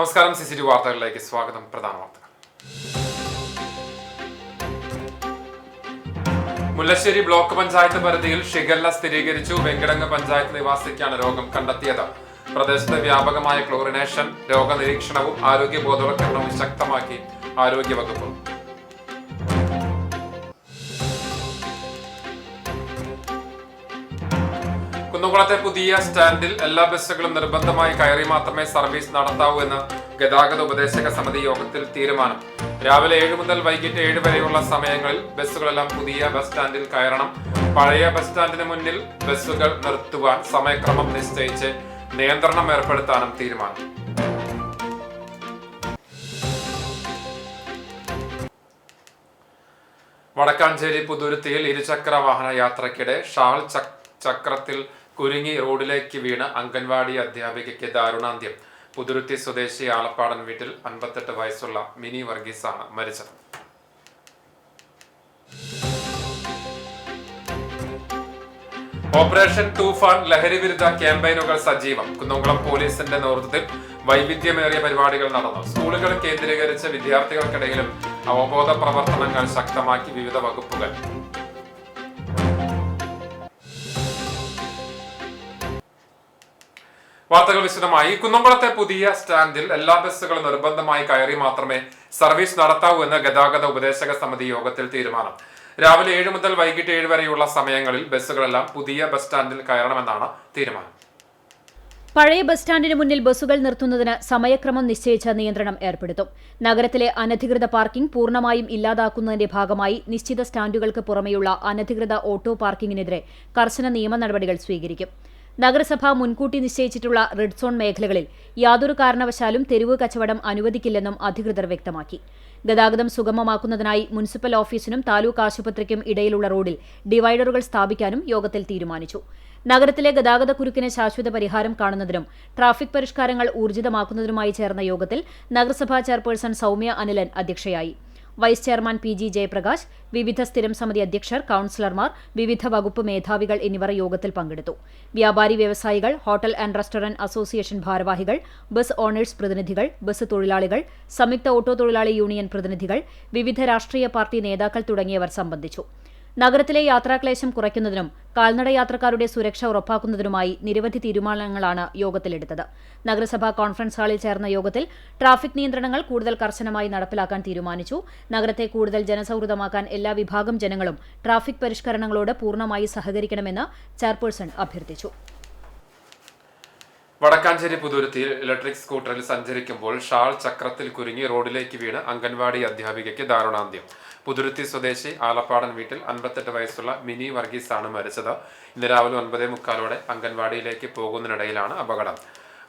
നമസ്കാരം. CCTV വാർത്തകളിലേക്ക് സ്വാഗതം. പ്രധാന വാർത്തകൾ. മുല്ലശ്ശേരി ബ്ലോക്ക് പഞ്ചായത്ത് പരിധിയിൽ ഷിഗല്ല സ്ഥിരീകരിച്ചു. വെങ്കിടങ്ങ് പഞ്ചായത്ത് നിവാസിക്കാണ് രോഗം കണ്ടെത്തിയത്. പ്രദേശത്ത് വ്യാപകമായ ക്ലോറിനേഷൻ, രോഗനിരീക്ഷണവും ആരോഗ്യ ബോധവൽക്കരണവും ശക്തമാക്കി ആരോഗ്യവകുപ്പ്. കുന്നംകുളത്തെ പുതിയ സ്റ്റാൻഡിൽ എല്ലാ ബസ്സുകളും നിർബന്ധമായി കയറി മാത്രമേ സർവീസ് നടത്താവൂ എന്ന് ഗതാഗത ഉപദേശക സമിതി യോഗത്തിൽ തീരുമാനം. രാവിലെ 7 മുതൽ വൈകിട്ട് 7 വരെയുള്ള സമയങ്ങളിൽ ബസ്സുകളെല്ലാം പുതിയ ബസ് സ്റ്റാൻഡിൽ കയറണം. പഴയ ബസ് സ്റ്റാൻഡിന് മുന്നിൽ ബസ്സുകൾ നിർത്തുവാൻ സമയക്രമം നിശ്ചയിച്ച് നിയന്ത്രണം ഏർപ്പെടുത്താനും തീരുമാനം. വടക്കാഞ്ചേരി പുതുരുത്തിയിൽ ഇരുചക്ര വാഹന യാത്രക്കിടെ ഷാൾ ചക്രത്തിൽ കുരുങ്ങി റോഡിലേക്ക് വീണ് അംഗൻവാടി അധ്യാപികയ്ക്ക് ദാരുണാന്ത്യം. പുതുരുത്തി സ്വദേശി ആലപ്പാടൻ വീട്ടിൽ 58 വയസ്സുള്ള മിനി വർഗീസാണ് മരിച്ചത്. ഓപ്പറേഷൻ തൂഫാൻ ലഹരി വിരുദ്ധ ക്യാമ്പയിനുകൾ സജീവം. കുന്നംകുളം പോലീസിന്റെ നേതൃത്വത്തിൽ വൈവിധ്യമേറിയ പരിപാടികൾ നടന്നു. സ്കൂളുകൾ കേന്ദ്രീകരിച്ച് വിദ്യാർത്ഥികൾക്കിടയിലും അവബോധ പ്രവർത്തനങ്ങൾ ശക്തമാക്കി വിവിധ വകുപ്പുകൾ. വാർത്തകൾ വിശദമായി. കുന്നംകുളത്തെ പുതിയ സ്റ്റാൻഡിൽ എല്ലാ ബസ്സുകളും നിർബന്ധമായി കയറി മാത്രമേ സർവീസ് നടത്താവൂ എന്ന് ഗതാഗത ഉപദേശക സമിതി യോഗത്തിൽ തീരുമാനം. രാവിലെ 7 മുതൽ വൈകിട്ട് 7 വരെയുള്ള സമയങ്ങളിൽ ബസ്സുകളെല്ലാം പുതിയ ബസ് സ്റ്റാൻഡിൽ കയറണമെന്നാണ് തീരുമാനം. പഴയ ബസ് സ്റ്റാൻഡിന് മുന്നിൽ ബസ്സുകൾ നിർത്തുന്നതിന് സമയക്രമം നിശ്ചയിച്ച നിയന്ത്രണം ഏർപ്പെടുത്തും. നഗരത്തിലെ അനധികൃത പാർക്കിംഗ് പൂർണ്ണമായും ഇല്ലാതാക്കുന്നതിന്റെ ഭാഗമായി നിശ്ചിത സ്റ്റാൻഡുകൾക്ക് പുറമെയുള്ള അനധികൃത ഓട്ടോ പാർക്കിംഗിനെതിരെ കർശന നിയമ നടപടികൾ സ്വീകരിക്കും. നഗരസഭ മുൻകൂട്ടി നിശ്ചയിച്ചിട്ടുള്ള റെഡ് സോൺ മേഖലകളിൽ യാതൊരു കാരണവശാലും തെരുവ് കച്ചവടം അനുവദിക്കില്ലെന്നും അധികൃതർ വ്യക്തമാക്കി. ഗതാഗതം സുഗമമാക്കുന്നതിനായി മുനിസിപ്പൽ ഓഫീസിനും താലൂക്ക് ആശുപത്രിക്കും ഇടയിലുള്ള റോഡിൽ ഡിവൈഡറുകൾ സ്ഥാപിക്കാനും യോഗത്തിൽ തീരുമാനിച്ചു. നഗരത്തിലെ ഗതാഗതക്കുരുക്കിന് ശാശ്വത പരിഹാരം കാണുന്നതിനും ട്രാഫിക് പരിഷ്കാരങ്ങൾ ഊർജിതമാക്കുന്നതിനുമായി ചേർന്ന യോഗത്തിൽ നഗരസഭാ ചെയർപേഴ്സൺ സൗമ്യ അനിലൻ അധ്യക്ഷയായി. വൈസ് ചെയർമാൻ PG ജയപ്രകാശ്, വിവിധ സ്ഥിരം സമിതി അധ്യക്ഷർ, കൌൺസിലർമാർ, വിവിധ വകുപ്പ് മേധാവികൾ എന്നിവർ യോഗത്തിൽ പങ്കെടുത്തു. വ്യാപാരി വ്യവസായികൾ, ഹോട്ടൽ ആൻഡ് റെസ്റ്റോറന്റ് അസോസിയേഷൻ ഭാരവാഹികൾ, ബസ് ഓണേഴ്സ് പ്രതിനിധികൾ, ബസ് തൊഴിലാളികൾ, സംയുക്ത ഓട്ടോ തൊഴിലാളി യൂണിയൻ പ്രതിനിധികൾ, വിവിധ രാഷ്ട്രീയ പാർട്ടി നേതാക്കൾ തുടങ്ങിയവർ സംബന്ധിച്ചു. നഗരത്തിലെ യാത്രാക്ലേശം കുറയ്ക്കുന്നതിനും കാൽനട യാത്രക്കാരുടെ സുരക്ഷ ഉറപ്പാക്കുന്നതിനുമായി നിരവധി തീരുമാനങ്ങളാണ് യോഗത്തിലെടുത്തത്. നഗരസഭാ കോൺഫറൻസ് ഹാളിൽ ചേർന്ന യോഗത്തിൽ ട്രാഫിക് നിയന്ത്രണങ്ങൾ കൂടുതൽ കർശനമായി നടപ്പിലാക്കാൻ തീരുമാനിച്ചു. നഗരത്തെ കൂടുതൽ ജനസൌഹൃദമാക്കാൻ എല്ലാ വിഭാഗം ജനങ്ങളും ട്രാഫിക് പരിഷ്കരണങ്ങളോട് പൂർണ്ണമായി സഹകരിക്കണമെന്ന് ചെയർപേഴ്സൺ അഭ്യർത്ഥിച്ചു. വടക്കാഞ്ചേരി പുതുരുത്തിയിൽ ഇലക്ട്രിക് സ്കൂട്ടറിൽ സഞ്ചരിക്കുമ്പോൾ ഷാൾ ചക്രത്തിൽ കുരുങ്ങി റോഡിലേക്ക് വീണ് അംഗൻവാടി അധ്യാപികയ്ക്ക് ദാരുണാന്ത്യം. പുതുരുത്തി സ്വദേശി ആലപ്പാടൻ വീട്ടിൽ 58 വയസ്സുള്ള മിനി വർഗീസാണ് മരിച്ചത്. ഇന്ന് രാവിലെ 9:45 അംഗൻവാടിയിലേക്ക് പോകുന്നതിനിടയിലാണ് അപകടം.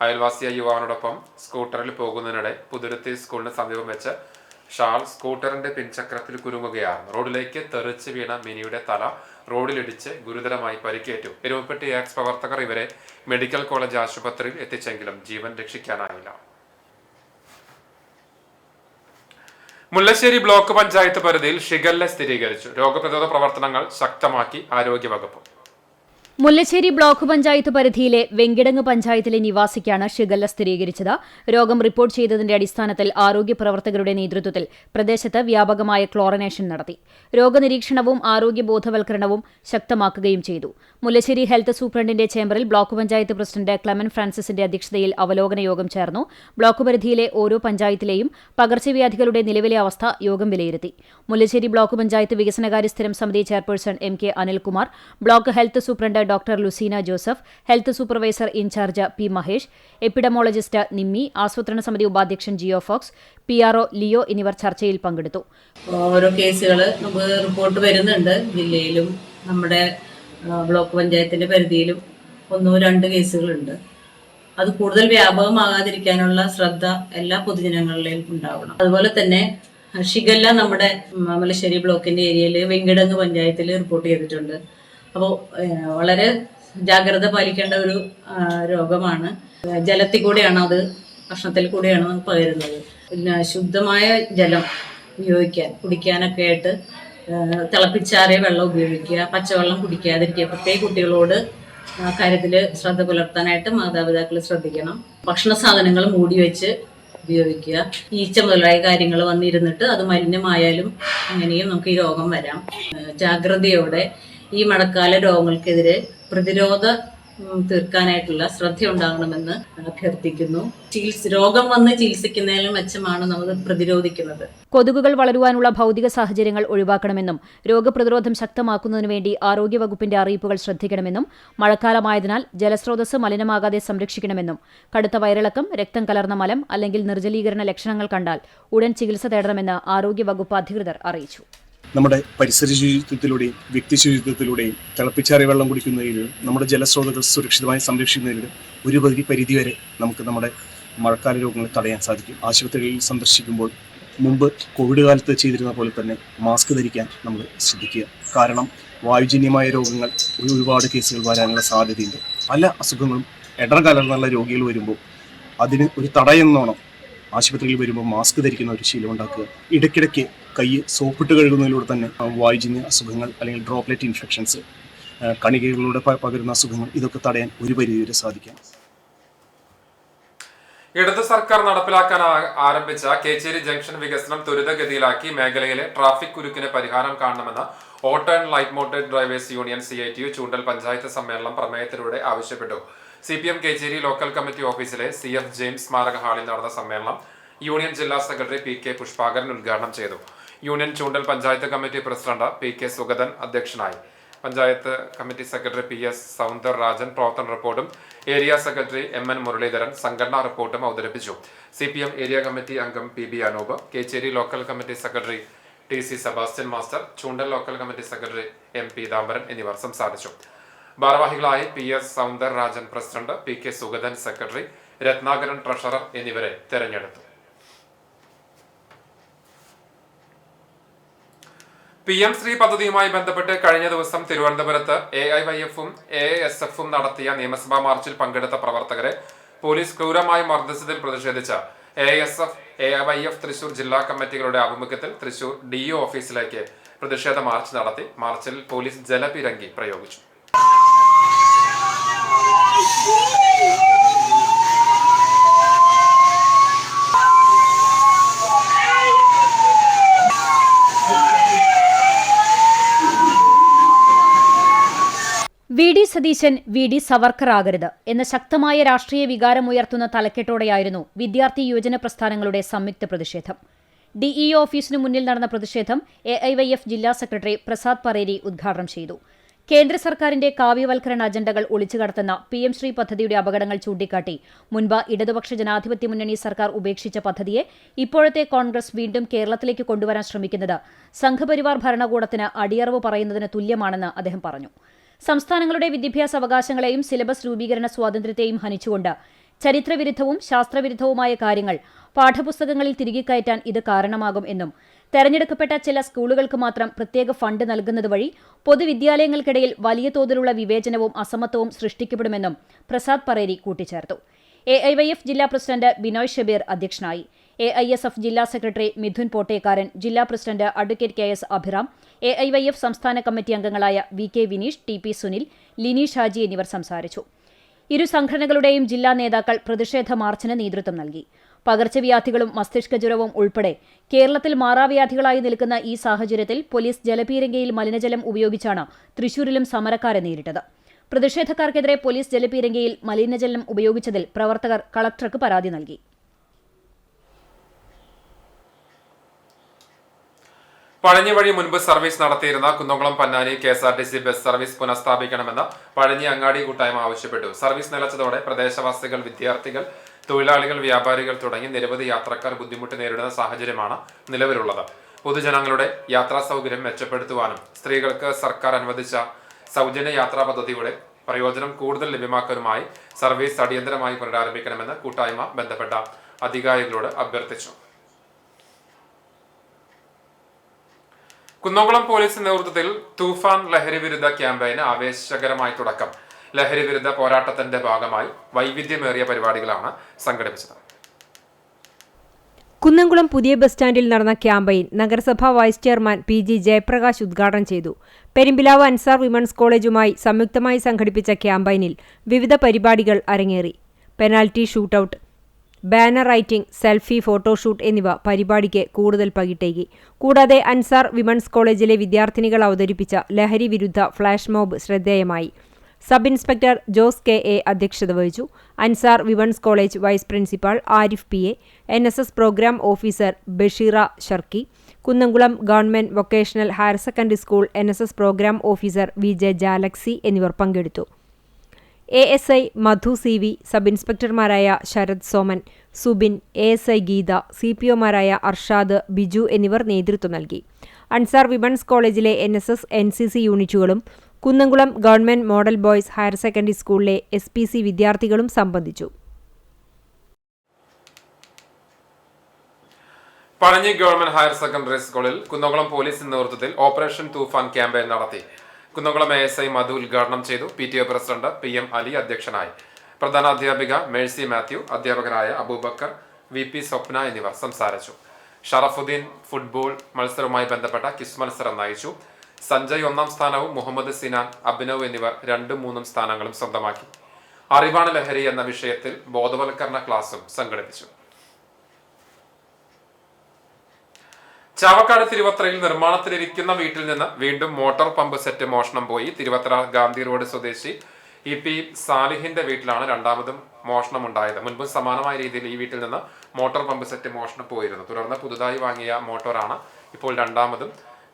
അയൽവാസിയായ യുവാവിനോടൊപ്പം സ്കൂട്ടറിൽ പോകുന്നതിനിടെ പുതുരുത്തി സ്കൂളിന് സമീപം വെച്ച് ഷാൾ സ്കൂട്ടറിന്റെ പിൻചക്രത്തിൽ കുരുങ്ങുകയായിരുന്നു. റോഡിലേക്ക് തെറിച്ച് വീണ മിനിയുടെ തല റോഡിലിടിച്ച് ഗുരുതരമായി പരിക്കേറ്റു. എരുമപ്പെട്ടി എക്സ് പ്രവർത്തകർ ഇവരെ മെഡിക്കൽ കോളേജ് ആശുപത്രിയിൽ എത്തിച്ചെങ്കിലും ജീവൻ രക്ഷിക്കാനായില്ല. മുല്ലശ്ശേരി ബ്ലോക്ക് പഞ്ചായത്ത് പരിധിയിൽ ഷിഗല്ല സ്ഥിരീകരിച്ചു. രോഗപ്രതിരോധ പ്രവർത്തനങ്ങൾ ശക്തമാക്കി ആരോഗ്യവകുപ്പ്. മുല്ലശ്ശേരി ബ്ലോക്ക് പഞ്ചായത്ത് പരിധിയിലെ വെങ്കിടങ്ങ് പഞ്ചായത്തിലെ നിവാസിക്കാണ് ഷിഗല്ല സ്ഥിരീകരിച്ചത്. രോഗം റിപ്പോർട്ട് ചെയ്തതിന്റെ അടിസ്ഥാനത്തിൽ ആരോഗ്യ പ്രവർത്തകരുടെ നേതൃത്വത്തിൽ പ്രദേശത്ത് വ്യാപകമായ ക്ലോറിനേഷൻ നടത്തി. രോഗനിരീക്ഷണവും ആരോഗ്യ ബോധവൽക്കരണവും ശക്തമാക്കുകയും ചെയ്തു. മുല്ലശ്ശേരി ഹെൽത്ത് സൂപ്രണ്ടിന്റെ ചേംബറിൽ ബ്ലോക്ക് പഞ്ചായത്ത് പ്രസിഡന്റ് ക്ലെമൻ ഫ്രാൻസിസിന്റെ അധ്യക്ഷതയിൽ അവലോകന യോഗം ചേർന്നു. ബ്ലോക്ക് പരിധിയിലെ ഓരോ പഞ്ചായത്തിലെയും പകർച്ചവ്യാധികളുടെ നിലവിലെ അവസ്ഥ യോഗം വിലയിരുത്തി. മുല്ലശ്ശേരി ബ്ലോക്ക് പഞ്ചായത്ത് വികസനകാര്യ സ്ഥിരം സമിതി chairperson MK Anilkumar, block health superintendent doctor Luceena Joseph, health supervisor incharge P Mahesh, epidemiologist Nimmi, ആസൂത്രണ സമിതി ഉപാധ്യക്ഷൻ ജിയോ ഫോക്സ്, PRO ലിയോ എന്നിവർ ചർച്ചയിൽ പങ്കെടുത്തു. ഓരോ കേസുകൾ നമുക്ക് റിപ്പോർട്ട് വരുന്നുണ്ട്. ജില്ലയിലും നമ്മുടെ ബ്ലോക്ക് പഞ്ചായത്തിന്റെ പരിധിയിലും 1-2 കേസുകളുണ്ട്. അത് കൂടുതൽ വ്യാപകമാകാതിരിക്കാനുള്ള ശ്രദ്ധ എല്ലാ പൊതുജനങ്ങളിലും ഉണ്ടാവണം. അതുപോലെ തന്നെ ഷിഗല്ല നമ്മുടെ മുല്ലശ്ശേരി ബ്ലോക്കിന്റെ ഏരിയയിൽ വെങ്കിടങ്ങ് പഞ്ചായത്തിൽ റിപ്പോർട്ട് ചെയ്തിട്ടുണ്ട്. അപ്പോൾ വളരെ ജാഗ്രത പാലിക്കേണ്ട ഒരു രോഗമാണ്. ജലത്തിൽ കൂടെയാണ് അത്, ഭക്ഷണത്തിൽ കൂടെയാണ് പകരുന്നത്. പിന്നെ ശുദ്ധമായ ജലം ഉപയോഗിക്കാൻ, കുടിക്കാനൊക്കെ ആയിട്ട് തിളപ്പിച്ചാറിയ വെള്ളം ഉപയോഗിക്കുക, പച്ചവെള്ളം കുടിക്കാതിരിക്കുക. പ്രത്യേക കുട്ടികളോട് കാര്യത്തിൽ ശ്രദ്ധ പുലർത്താനായിട്ട് മാതാപിതാക്കൾ ശ്രദ്ധിക്കണം. ഭക്ഷണ സാധനങ്ങൾ മൂടി വെച്ച് ഉപയോഗിക്കുക. ഈച്ച മുതലായ കാര്യങ്ങൾ വന്നിരുന്നിട്ട് അത് മലിനമായാലും അങ്ങനെയും നമുക്ക് ഈ രോഗം വരാം. ജാഗ്രതയോടെ ഈ മഴക്കാല രോഗങ്ങൾക്കെതിരെ പ്രതിരോധ തീർക്കാനായിട്ടുള്ള ശ്രദ്ധ ഉണ്ടാകണമെന്ന് അഭ്യർത്ഥിക്കുന്നു. രോഗം വന്ന് ചികിത്സിക്കുന്നതിലും മെച്ചമാണ് നമ്മൾ പ്രതിരോധിക്കുന്നത്. കൊതുകുകൾ വളരുവാനുള്ള ഭൗതിക സാഹചര്യങ്ങൾ ഒഴിവാക്കണമെന്നും രോഗപ്രതിരോധം ശക്തമാക്കുന്നതിനു വേണ്ടി ആരോഗ്യവകുപ്പിന്റെ അറിയിപ്പുകൾ ശ്രദ്ധിക്കണമെന്നും മഴക്കാലമായതിനാൽ ജലസ്രോതസ് മലിനമാകാതെ സംരക്ഷിക്കണമെന്നും കടുത്ത വയറിളക്കം, രക്തം കലർന്ന മലം അല്ലെങ്കിൽ നിർജ്ജലീകരണ ലക്ഷണങ്ങൾ കണ്ടാൽ ഉടൻ ചികിത്സ തേടണമെന്ന് ആരോഗ്യവകുപ്പ് അധികൃതർ അറിയിച്ചു. നമ്മുടെ പരിസര ശുചിത്വത്തിലൂടെയും വ്യക്തി ശുചിത്വത്തിലൂടെയും തിളപ്പിച്ചാറിയ വെള്ളം കുടിക്കുന്നതിലും നമ്മുടെ ജലസ്രോതകൾ സുരക്ഷിതമായി സംരക്ഷിക്കുന്നതിലും ഒരു പരിധിവരെ നമുക്ക് നമ്മുടെ മഴക്കാല രോഗങ്ങളെ തടയാൻ സാധിക്കും. ആശുപത്രികളിൽ സന്ദർശിക്കുമ്പോൾ മുമ്പ് കോവിഡ് കാലത്ത് ചെയ്തിരുന്ന പോലെ തന്നെ മാസ്ക് ധരിക്കാൻ നമ്മൾ ശ്രദ്ധിക്കുക. കാരണം വായുജന്യമായ രോഗങ്ങൾ ഒരുപാട് കേസുകൾ വരാനുള്ള സാധ്യതയുണ്ട്. പല അസുഖങ്ങളും കലർന്നുള്ള രോഗികൾ വരുമ്പോൾ അതിന് ഒരു തടയെന്നോണം ആശുപത്രിയിൽ വരുമ്പോൾ മാസ്ക് ധരിക്കുന്ന ഒരു ശീലം ഉണ്ടാക്കുക. ഇടയ്ക്കിടയ്ക്ക് കൈ സോപ്പിട്ട് കഴുകുന്നതിലൂടെ തന്നെ വായുജന്യ അസുഖങ്ങൾ അല്ലെങ്കിൽ ഡ്രോപ്ലെറ്റ് ഇൻഫെക്ഷൻസ്, കണികകളിലൂടെ പകരുന്ന അസുഖങ്ങൾ, ഇതൊക്കെ തടയാൻ ഒരു പരിധിവരെ സാധിക്കാം. ഇടതു സർക്കാർ നടപ്പിലാക്കാൻ ആരംഭിച്ച കേച്ചേരി ജംഗ്ഷൻ വികസനം ത്വരിതഗതിയിലാക്കി മേഖലയിലെ ട്രാഫിക് കുരുക്കിന് പരിഹാരം കാണണമെന്ന് auto and light motor drivers union CITU ചൂണ്ടൽ പഞ്ചായത്ത് സമ്മേളനം പ്രമേയത്തിലൂടെ ആവശ്യപ്പെട്ടു. CPM കേച്ചേരി ലോക്കൽ കമ്മിറ്റി ഓഫീസിലെ CF ജെയിംസ് സ്മാരക ഹാളിൽ നടന്ന സമ്മേളനം യൂണിയൻ ജില്ലാ സെക്രട്ടറി PK പുഷ്പാകരൻ ഉദ്ഘാടനം ചെയ്തു. Union Choondal panchayat committee president PK Sugathan അധ്യക്ഷനായി. Panchayat committee secretary PS Soundararajan പ്രവർത്തന റിപ്പോർട്ടും ഏരിയ സെക്രട്ടറി MN മുരളീധരൻ സംഘടനാ റിപ്പോർട്ടും അവതരിപ്പിച്ചു. CPM ഏരിയ കമ്മിറ്റി അംഗം PB Anoop, Kecheri local committee secretary TC Sebastian master, Choondal local committee secretary M Peethambaran എന്നിവർ സംസാരിച്ചു. ഭാരവാഹികളായി PS Soundararajan president, PK Sugathan secretary, Rathnakaran treasurer എന്നിവരെ തെരഞ്ഞെടുത്തു. PM ശ്രീ പദ്ധതിയുമായി ബന്ധപ്പെട്ട് കഴിഞ്ഞ ദിവസം തിരുവനന്തപുരത്ത് AIYF-ഉം AASF-ഉം നടത്തിയ നിയമസഭാ മാർച്ചിൽ പങ്കെടുത്ത പ്രവർത്തകരെ പോലീസ് ക്രൂരമായി മർദ്ദിച്ചതിൽ പ്രതിഷേധിച്ച് AASF, AIYF തൃശൂർ ജില്ലാ കമ്മിറ്റികളുടെ ആഭിമുഖ്യത്തിൽ തൃശൂർ DO ഓഫീസിലേക്ക് പ്രതിഷേധ മാർച്ച് നടത്തി. മാർച്ചിൽ പോലീസ് ജലപീരങ്കി പ്രയോഗിച്ചു. VD സതീശൻ VD സവർക്കർ ആകരുത് എന്ന ശക്തമായ രാഷ്ട്രീയ വികാരമുയർത്തുന്ന തലക്കെട്ടോടെയായിരുന്നു വിദ്യാർത്ഥി യുവജന പ്രസ്ഥാനങ്ങളുടെ സംയുക്ത പ്രതിഷേധം. DEO ഓഫീസിനു മുന്നിൽ നടന്ന പ്രതിഷേധം AIYF ജില്ലാ സെക്രട്ടറി പ്രസാദ് പറേരി ഉദ്ഘാടനം ചെയ്തു. കേന്ദ്ര സർക്കാരിന്റെ കാവ്യവൽക്കരണ അജണ്ടകൾ ഒളിച്ചുകടത്തുന്ന PM ശ്രീ പദ്ധതിയുടെ അപകടങ്ങൾ ചൂണ്ടിക്കാട്ടി മുൻപ് ഇടതുപക്ഷ ജനാധിപത്യ മുന്നണി സർക്കാർ ഉപേക്ഷിച്ച പദ്ധതിയെ ഇപ്പോഴത്തെ കോൺഗ്രസ് വീണ്ടും കേരളത്തിലേക്ക് കൊണ്ടുവരാൻ ശ്രമിക്കുന്നത് സംഘപരിവാർ ഭരണകൂടത്തിന് അടിയറവ് പറയുന്നതിന് തുല്യമാണെന്ന് അദ്ദേഹം പറഞ്ഞു. സംസ്ഥാനങ്ങളുടെ വിദ്യാഭ്യാസ അവകാശങ്ങളെയും സിലബസ് രൂപീകരണ സ്വാതന്ത്ര്യത്തെയും ഹനിച്ചുകൊണ്ട് ചരിത്രവിരുദ്ധവും ശാസ്ത്രവിരുദ്ധവുമായ കാര്യങ്ങൾ പാഠപുസ്തകങ്ങളിൽ തിരികെ കയറ്റാൻ ഇത് കാരണമാകും എന്നും തെരഞ്ഞെടുക്കപ്പെട്ട ചില സ്കൂളുകൾക്ക് മാത്രം പ്രത്യേക ഫണ്ട് നൽകുന്നത് വഴി പൊതുവിദ്യാലയങ്ങൾക്കിടയിൽ വലിയ തോതിലുള്ള വിവേചനവും അസമത്വവും സൃഷ്ടിക്കപ്പെടുമെന്നും പ്രസാദ് പറേരി കൂട്ടിച്ചേർത്തു. AIYF ജില്ലാ പ്രസിഡന്റ് ബിനോയ് ഷബീർ അധ്യക്ഷനായി. AISF ജില്ലാ സെക്രട്ടറി മിഥുൻ പോട്ടേക്കാരൻ, ജില്ലാ president advocate KS Abhiram, AIYF സംസ്ഥാന കമ്മിറ്റി അംഗങ്ങളായ VK വിനീഷ്, TP സുനിൽ, ലിനീഷ് ഹാജി എന്നിവർ സംസാരിച്ചു. ഇരു സംഘടനകളുടെയും ജില്ലാ നേതാക്കൾ പ്രതിഷേധ മാർച്ചിന് നേതൃത്വം നൽകി. പകർച്ചവ്യാധികളും മസ്തിഷ്കജ്വരവും ഉൾപ്പെടെ കേരളത്തിൽ മാറാവ്യാധികളായി നിൽക്കുന്ന ഈ സാഹചര്യത്തിൽ പോലീസ് ജലപീരങ്കിയിൽ മലിനജലം ഉപയോഗിച്ചാണ് തൃശൂരിലും സമരക്കാരെ നേരിട്ടത്. പ്രതിഷേധക്കാർക്കെതിരെ പോലീസ് ജലപീരങ്കിയിൽ മലിനജലം ഉപയോഗിച്ചതിൽ പ്രവർത്തകർ കളക്ടർക്ക് പരാതി നൽകി. പഴഞ്ഞി വഴി മുൻപ് സർവീസ് നടത്തിയിരുന്ന Kunnamkulam Ponnani KSRTC bus service പുനഃസ്ഥാപിക്കണമെന്ന് പഴഞ്ഞി അങ്ങാടി കൂട്ടായ്മ ആവശ്യപ്പെട്ടു. സർവീസ് നിലച്ചതോടെ പ്രദേശവാസികൾ, വിദ്യാർത്ഥികൾ, തൊഴിലാളികൾ, വ്യാപാരികൾ തുടങ്ങി നിരവധി യാത്രക്കാർ ബുദ്ധിമുട്ട് നേരിടുന്ന സാഹചര്യമാണ് നിലവിലുള്ളത്. പൊതുജനങ്ങളുടെ യാത്രാ സൗകര്യം മെച്ചപ്പെടുത്തുവാനും സ്ത്രീകൾക്ക് സർക്കാർ അനുവദിച്ച സൗജന്യ യാത്രാ പദ്ധതിയുടെ പ്രയോജനം കൂടുതൽ ലഭ്യമാക്കാനുമായി സർവീസ് അടിയന്തരമായി പുനരാരംഭിക്കണമെന്ന് കൂട്ടായ്മ ബന്ധപ്പെട്ട അധികാരികളോട് അഭ്യർത്ഥിച്ചു. കുന്നംകുളം പോലീസ് നേതൃത്വത്തിൽ തൂഫാൻ ലഹരി വിരുദ്ധ ക്യാമ്പയിന് ആവേശകരമായി തുടക്കം. ലഹരി വിരുദ്ധ പോരാട്ടത്തിന്റെ ഭാഗമായി വൈവിധ്യമേറിയ പരിപാടികളാണ് സംഘടിപ്പിച്ചത്. കുന്നംകുളം പുതിയ ബസ് സ്റ്റാൻഡിൽ നടന്ന ക്യാമ്പയിൻ നഗരസഭാ വൈസ് ചെയർമാൻ PG ജയപ്രകാശ് ഉദ്ഘാടനം ചെയ്തു. പെരുമ്പിലാവ് അൻസാർ വിമൻസ് കോളേജുമായി സംയുക്തമായി സംഘടിപ്പിച്ച ക്യാമ്പയിനിൽ വിവിധ പരിപാടികൾ അരങ്ങേറി. Penalty shootout, banner writing, selfie, photoshoot എന്നിവ പരിപാടിക്ക് കൂടുതൽ പകിട്ടേകി. കൂടാതെ അൻസാർ വിമൻസ് കോളേജിലെ വിദ്യാർത്ഥിനികൾ അവതരിപ്പിച്ച ലഹരി വിരുദ്ധ ഫ്ലാഷ് മോബ് ശ്രദ്ധേയമായി. Sub inspector Jose K A. അധ്യക്ഷത വഹിച്ചു. Ansar women's college vice principal Arif P A, NSS programme officer Basheera Sharki, Kunnamkulam government vocational higher secondary school NSS programme officer VJ Jalaxy എന്നിവർ പങ്കെടുത്തു. ASI മധു CV, സബ് ഇൻസ്പെക്ടർമാരായ ശരത് സോമൻ, സുബിൻ, ASI ഗീത, CPOമാരായ അർഷാദ്, ബിജു എന്നിവർ നേതൃത്വം നൽകി. അൻസാർ വിമൻസ് കോളേജിലെ NSS NCC യൂണിറ്റുകളും Kunnamkulam government model boys higher secondary സ്കൂളിലെ SPC വിദ്യാർത്ഥികളും സംബന്ധിച്ചു. പഴഞ്ഞി ഗവൺമെന്റ് ഹയർ സെക്കൻഡറി സ്കൂളിൽ കുന്നംകുളം പോലീസിന്റെ നേതൃത്വത്തിൽ ഓപ്പറേഷൻ തൂഫാൻ ക്യാമ്പയിൻ നടത്തി. കുന്നംകുളം ASI മധു ഉദ്ഘാടനം ചെയ്തു. PTO പ്രസിഡന്റ് PM അലി അധ്യക്ഷനായി. പ്രധാന അധ്യാപിക മേഴ്സി മാത്യു, അധ്യാപകരായ അബൂബക്കർ, VP സ്വപ്ന എന്നിവർ സംസാരിച്ചു. ഷറഫുദ്ദീൻ ഫുട്ബോൾ മത്സരവുമായി ബന്ധപ്പെട്ട ക്വിസ് മത്സരം നയിച്ചു. സഞ്ജയ് 1ാം സ്ഥാനവും മുഹമ്മദ് സിനാൻ, അഭിനവ് എന്നിവർ 2ഉം 3ഉം സ്ഥാനങ്ങളും സ്വന്തമാക്കി. അറിവാണ് ലഹരി എന്ന വിഷയത്തിൽ ബോധവൽക്കരണ ക്ലാസും സംഘടിപ്പിച്ചു. ചാവക്കാട് തിരുവത്രയിൽ നിർമ്മാണത്തിലിരിക്കുന്ന വീട്ടിൽ നിന്ന് വീണ്ടും മോട്ടോർ പമ്പ് സെറ്റ് മോഷണം പോയി. തിരുവത്ര ഗാന്ധി റോഡ് സ്വദേശി EP സാലിഹിന്റെ വീട്ടിലാണ് രണ്ടാമതും മോഷണമുണ്ടായത്. മുൻപും സമാനമായ രീതിയിൽ ഈ വീട്ടിൽ നിന്ന് മോട്ടോർ പമ്പ് സെറ്റ് മോഷണം പോയിരുന്നു. തുടർന്ന് പുതുതായി വാങ്ങിയ മോട്ടോറാണ് ഇപ്പോൾ രണ്ടാമതും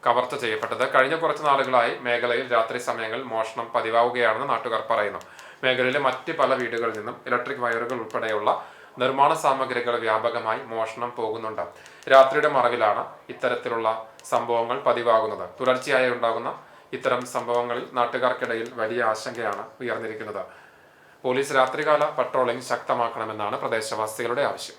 കവർച്ച ചെയ്യപ്പെട്ടത്. കഴിഞ്ഞ കുറച്ച് നാളുകളായി മേഖലയിൽ രാത്രി സമയങ്ങളിൽ മോഷണം പതിവാവുകയാണെന്ന് നാട്ടുകാർ പറയുന്നു. മേഖലയിലെ മറ്റ് പല വീടുകളിൽ നിന്നും ഇലക്ട്രിക് വയറുകൾ ഉൾപ്പെടെയുള്ള നിർമ്മാണ സാമഗ്രികൾ വ്യാപകമായി മോഷണം പോകുന്നുണ്ട്. രാത്രിയുടെ മറവിലാണ് ഇത്തരത്തിലുള്ള സംഭവങ്ങൾ പതിവാകുന്നത്. തുടർച്ചയായി ഉണ്ടാകുന്ന ഇത്തരം സംഭവങ്ങളിൽ നാട്ടുകാർക്കിടയിൽ വലിയ ആശങ്കയാണ് ഉയർന്നിരിക്കുന്നത്. പോലീസ് രാത്രികാല പട്രോളിംഗ് ശക്തമാക്കണമെന്നാണ് പ്രദേശവാസികളുടെ ആവശ്യം.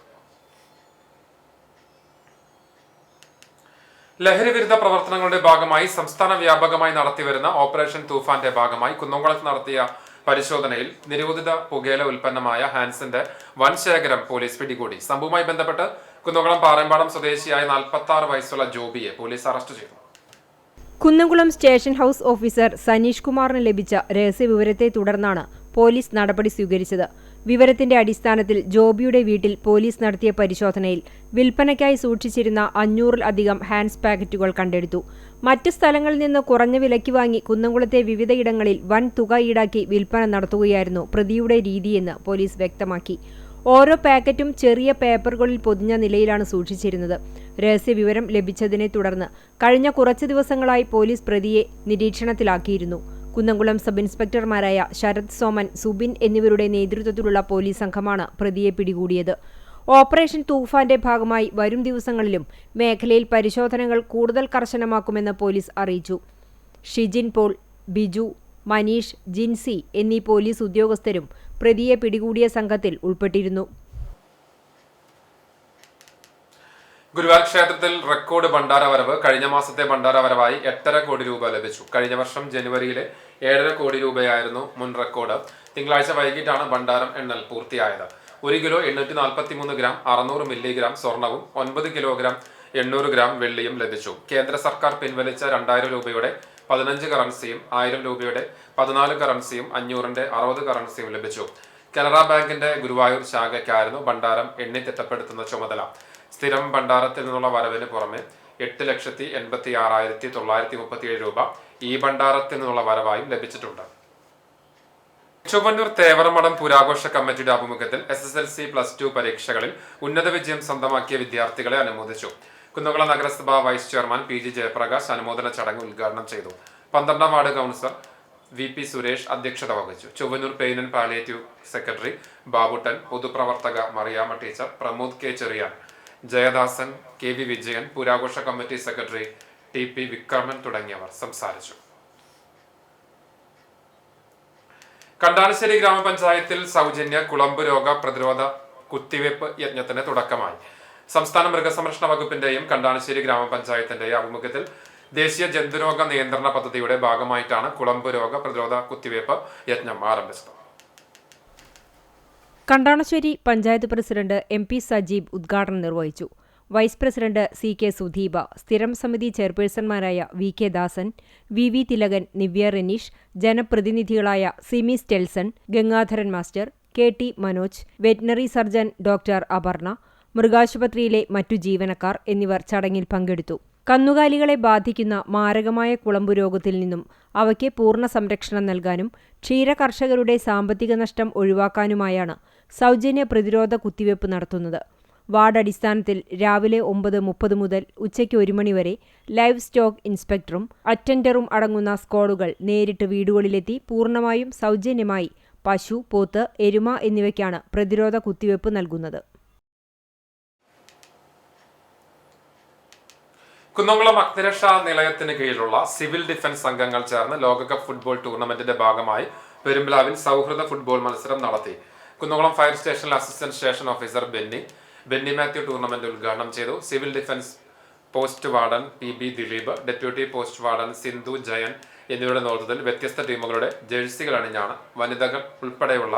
ലഹരി വിരുദ്ധ പ്രവർത്തനങ്ങളുടെ ഭാഗമായി സംസ്ഥാന വ്യാപകമായി നടത്തിവരുന്ന ഓപ്പറേഷൻ തൂഫാന്റെ ഭാഗമായി കുന്നംകുളത്ത് നടത്തിയ പരിശോധനയിൽ നിരോധിത പുകയില ഉൽപ്പന്നമായ ഹാൻസിന്റെ വൻ ശേഖരം പോലീസ് പിടികൂടി. സംഭവവുമായി ബന്ധപ്പെട്ട് കുന്നംകുളം പാറമ്പാടം സ്വദേശിയായ 46 വയസ്സുള്ള ജോബിയെ പോലീസ് അറസ്റ്റ് ചെയ്തു. Kunnamkulam station house officer Saneesh കുമാറിന് ലഭിച്ച രഹസ്യവിവരത്തെ തുടർന്നാണ് പോലീസ് നടപടി സ്വീകരിച്ചത്. വിവരത്തിന്റെ അടിസ്ഥാനത്തിൽ ജോബിയുടെ വീട്ടിൽ പോലീസ് നടത്തിയ പരിശോധനയിൽ വിൽപ്പനയ്ക്കായി സൂക്ഷിച്ചിരുന്ന 500-ലധികം ഹാൻഡ്സ് പാക്കറ്റുകൾ കണ്ടെടുത്തു. മറ്റ് സ്ഥലങ്ങളിൽ നിന്ന് കുറഞ്ഞ വിലയ്ക്ക് വാങ്ങി കുന്നംകുളത്തെ വിവിധയിടങ്ങളിൽ വൻ തുക ഈടാക്കി വിൽപ്പന നടത്തുകയായിരുന്നു പ്രതിയുടെ രീതിയെന്ന് പോലീസ് വ്യക്തമാക്കി. ഓരോ പാക്കറ്റും ചെറിയ പേപ്പറുകളിൽ പൊതിഞ്ഞ നിലയിലാണ് സൂക്ഷിച്ചിരുന്നത്. രഹസ്യവിവരം ലഭിച്ചതിനെ തുടർന്ന് കഴിഞ്ഞ കുറച്ച് ദിവസങ്ങളായി പോലീസ് പ്രതിയെ നിരീക്ഷണത്തിലാക്കിയിരുന്നു. കുന്നംകുളം സബ് ഇൻസ്പെക്ടർമാരായ ശരത് സോമൻ, സുബിൻ എന്നിവരുടെ നേതൃത്വത്തിലുള്ള പോലീസ് സംഘമാണ് പ്രതിയെ പിടികൂടിയത്. ഓപ്പറേഷൻ തൂഫാന്റെ ഭാഗമായി വരും ദിവസങ്ങളിലും മേഖലയിൽ പരിശോധനകൾ കൂടുതൽ കർശനമാക്കുമെന്ന് പോലീസ് അറിയിച്ചു. ഷിജിൻ പോൾ, ബിജു, മനീഷ്, ജിൻസി എന്നീ പോലീസ് ഉദ്യോഗസ്ഥരും പ്രതിയെ പിടികൂടിയ സംഘത്തിൽ ഉൾപ്പെട്ടിരുന്നു. ഗുരുവായൂർ ക്ഷേത്രത്തിൽ റെക്കോർഡ് ഭണ്ഡാരവരവ്. കഴിഞ്ഞ മാസത്തെ ഭണ്ഡാരവരവായി 8.5 കോടി രൂപ ലഭിച്ചു. കഴിഞ്ഞ വർഷം ജനുവരിയിലെ 7.5 കോടി രൂപയായിരുന്നു മുൻ റെക്കോർഡ്. തിങ്കളാഴ്ച വൈകിട്ടാണ് ഭണ്ഡാരം എണ്ണൽ പൂർത്തിയായത്. 1 കിലോ 843 ഗ്രാം 600 മില്ലിഗ്രാം സ്വർണവും 9 കിലോഗ്രാം 800 ഗ്രാം വെള്ളിയും ലഭിച്ചു. കേന്ദ്ര സർക്കാർ പിൻവലിച്ച 2000 രൂപയുടെ 15 കറൻസിയും 1000 രൂപയുടെ 14 കറൻസിയും 500-ന്റെ 60 കറൻസിയും ലഭിച്ചു. കനറ ബാങ്കിന്റെ ഗുരുവായൂർ ശാഖയ്ക്കായിരുന്നു ഭണ്ഡാരം എണ്ണി തിട്ടപ്പെടുത്തുന്ന ചുമതല. സ്ഥിരം ഭണ്ഡാരത്തിൽ നിന്നുള്ള വരവിന് പുറമെ 8,86,937 രൂപ ഈ ഭണ്ഡാരത്തിൽ നിന്നുള്ള വരവായും ലഭിച്ചിട്ടുണ്ട്. ചൊവ്വന്നൂർ തേവറമഠം പുരാഘോഷ കമ്മിറ്റിയുടെ ആഭിമുഖ്യത്തിൽ SSLC+2 പരീക്ഷകളിൽ ഉന്നത വിജയം സ്വന്തമാക്കിയ വിദ്യാർത്ഥികളെ അനുമോദിച്ചു. കുന്നംകുളം നഗരസഭാ വൈസ് ചെയർമാൻ PG ജയപ്രകാശ് അനുമോദന ചടങ്ങ് ഉദ്ഘാടനം ചെയ്തു. 12ാം വാർഡ് കൗൺസിലർ VP സുരേഷ് അധ്യക്ഷത വഹിച്ചു. Chowannur pain and palliative secretary Babuttan, പൊതുപ്രവർത്തക Mariamma teacher, Pramod K Cherian, Jayadasan, KV Vijayan, പുരാഘോഷ കമ്മിറ്റി സെക്രട്ടറി TP വിക്രമൻ തുടങ്ങിയവർ സംസാരിച്ചു. കണ്ടാണശ്ശേരി ഗ്രാമപഞ്ചായത്തിൽ സൗജന്യ കുളമ്പ് രോഗ പ്രതിരോധ കുത്തിവയ്പ് യജ്ഞത്തിന് തുടക്കമായി. സംസ്ഥാന മൃഗസംരക്ഷണ വകുപ്പിന്റെയും കണ്ടാണശ്ശേരി ഗ്രാമപഞ്ചായത്തിന്റെയും ആഭിമുഖ്യത്തിൽ ദേശീയ ജന്തുരോഗ നിയന്ത്രണ പദ്ധതിയുടെ ഭാഗമായിട്ടാണ് കുളമ്പ് രോഗ പ്രതിരോധ കുത്തിവയ്പ് യജ്ഞം ആരംഭിച്ചത്. കണ്ടാണശ്ശേരി പഞ്ചായത്ത് പ്രസിഡന്റ് MP സജീബ് ഉദ്ഘാടനം നിർവഹിച്ചു. വൈസ് പ്രസിഡന്റ് CK സുധീബ, സ്ഥിരം സമിതി ചെയർപേഴ്സൺമാരായ VK ദാസൻ, VV തിലകൻ, നിവ്യ റെനീഷ്, ജനപ്രതിനിധികളായ Simi Stelson, Gangadharan master, KT Manoj, veterinary surgeon doctor Aparna, മൃഗാശുപത്രിയിലെ മറ്റു ജീവനക്കാർ എന്നിവർ ചടങ്ങിൽ പങ്കെടുത്തു. കന്നുകാലികളെ ബാധിക്കുന്ന മാരകമായ കുളമ്പു രോഗത്തിൽ നിന്നും അവയ്ക്ക് പൂർണ്ണ സംരക്ഷണം നൽകാനും ക്ഷീരകർഷകരുടെ സാമ്പത്തിക നഷ്ടം ഒഴിവാക്കാനുമായാണ് സൗജന്യ പ്രതിരോധ കുത്തിവയ്പ് നടത്തുന്നത്. വാർഡ് അടിസ്ഥാനത്തിൽ രാവിലെ 9:30 മുതൽ ഉച്ചയ്ക്ക് 1 മണി വരെ ലൈവ് സ്റ്റോക്ക് ഇൻസ്പെക്ടറും അറ്റൻഡറും അടങ്ങുന്ന സ്ക്വാഡുകൾ നേരിട്ട് വീടുകളിലെത്തി പൂർണ്ണമായും സൗജന്യമായി പശു, പോത്ത്, എരുമ എന്നിവയ്ക്കാണ് പ്രതിരോധ കുത്തിവയ്പ് നൽകുന്നത്. കുന്നംകുളം അഗ്നിരക്ഷാ നിലയത്തിന് കീഴിലുള്ള സിവിൽ ഡിഫൻസ് അംഗങ്ങൾ ചേർന്ന് ലോകകപ്പ് ഫുട്ബോൾ ടൂർണമെന്റിന്റെ ഭാഗമായി പെരുമ്പിലാവിൽ സൗഹൃദ ഫുട്ബോൾ മത്സരം നടത്തി. കുന്നംകുളം ഫയർ സ്റ്റേഷനിലെ assistant station officer Benny Mathew tournament ഉദ്ഘാടനം ചെയ്തു. Civil defence post warden PB Dileep, deputy post warden Sindhu Jayan എന്നിവരുടെ നേതൃത്വത്തിൽ വ്യത്യസ്ത ടീമുകളുടെ ജേഴ്സികൾ അണിഞ്ഞാണ് വനിതകൾ ഉൾപ്പെടെയുള്ള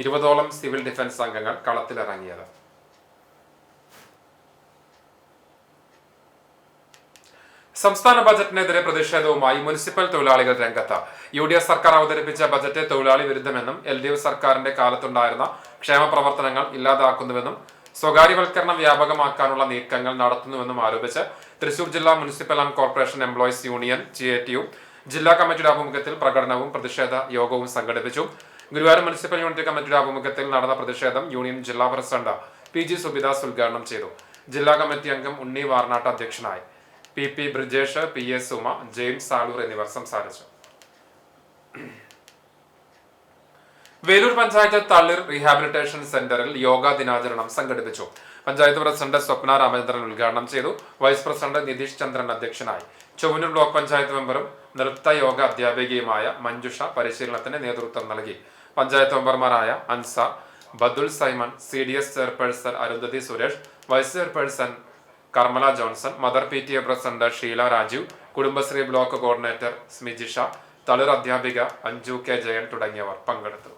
20ഓളം സിവിൽ ഡിഫൻസ് അംഗങ്ങൾ കളത്തിലിറങ്ങിയത്. സംസ്ഥാന ബജറ്റിനെതിരെ പ്രതിഷേധവുമായി മുനിസിപ്പൽ തൊഴിലാളികൾ രംഗത്ത്. UDF സർക്കാർ അവതരിപ്പിച്ച ബജറ്റ് തൊഴിലാളി വിരുദ്ധമെന്നും LDF സർക്കാരിന്റെ കാലത്തുണ്ടായിരുന്ന ക്ഷേമ പ്രവർത്തനങ്ങൾ ഇല്ലാതാക്കുന്നുവെന്നും സ്വകാര്യവൽക്കരണം വ്യാപകമാക്കാനുള്ള നീക്കങ്ങൾ നടത്തുന്നുവെന്നും ആരോപിച്ച് തൃശൂർ ജില്ലാ municipal and corporation employees union GATU ജില്ലാ കമ്മിറ്റിയുടെ ആഭിമുഖ്യത്തിൽ പ്രകടനവും പ്രതിഷേധ യോഗവും സംഘടിപ്പിച്ചു. ഗുരുവായൂർ മുനിസിപ്പൽ യൂണിറ്റ് കമ്മിറ്റിയുടെ ആഭിമുഖ്യത്തിൽ നടന്ന പ്രതിഷേധം യൂണിയൻ ജില്ലാ പ്രസിഡന്റ് PG സുബിദാസ് ഉദ്ഘാടനം ചെയ്തു. ജില്ലാ കമ്മിറ്റി അംഗം ഉണ്ണി വാർനാട്ട് അധ്യക്ഷനായി. PP ബ്രിജേഷ്, PS സുമ, ജെയിംസ് സാലൂർ എന്നിവർ സംസാരിച്ചു. വേലൂർ പഞ്ചായത്ത് തളിർ റീഹാബിലിറ്റേഷൻ സെന്ററിൽ യോഗാ ദിനാചരണം സംഘടിപ്പിച്ചു. പഞ്ചായത്ത് പ്രസിഡന്റ് സ്വപ്ന രാമചന്ദ്രൻ ഉദ്ഘാടനം ചെയ്തു. വൈസ് പ്രസിഡന്റ് നിതീഷ് ചന്ദ്രൻ അധ്യക്ഷനായി. ചൊവ്വന്നൂർ ബ്ലോക്ക് പഞ്ചായത്ത് മെമ്പറും നൃത്ത യോഗ അധ്യാപികയുമായ മഞ്ജുഷ പരിശീലനത്തിന് നേതൃത്വം നൽകി. പഞ്ചായത്ത് മെമ്പർമാരായ Ansar, Badul Simon, CDS chairperson Arundhathi Suresh, vice chairperson Karmala Johnson, mother PTA president Sheela Rajeev, Kudumbashree block coordinator Smijisha, തളിർ അധ്യാപിക അഞ്ജു K ജയൻ തുടങ്ങിയവർ പങ്കെടുത്തു.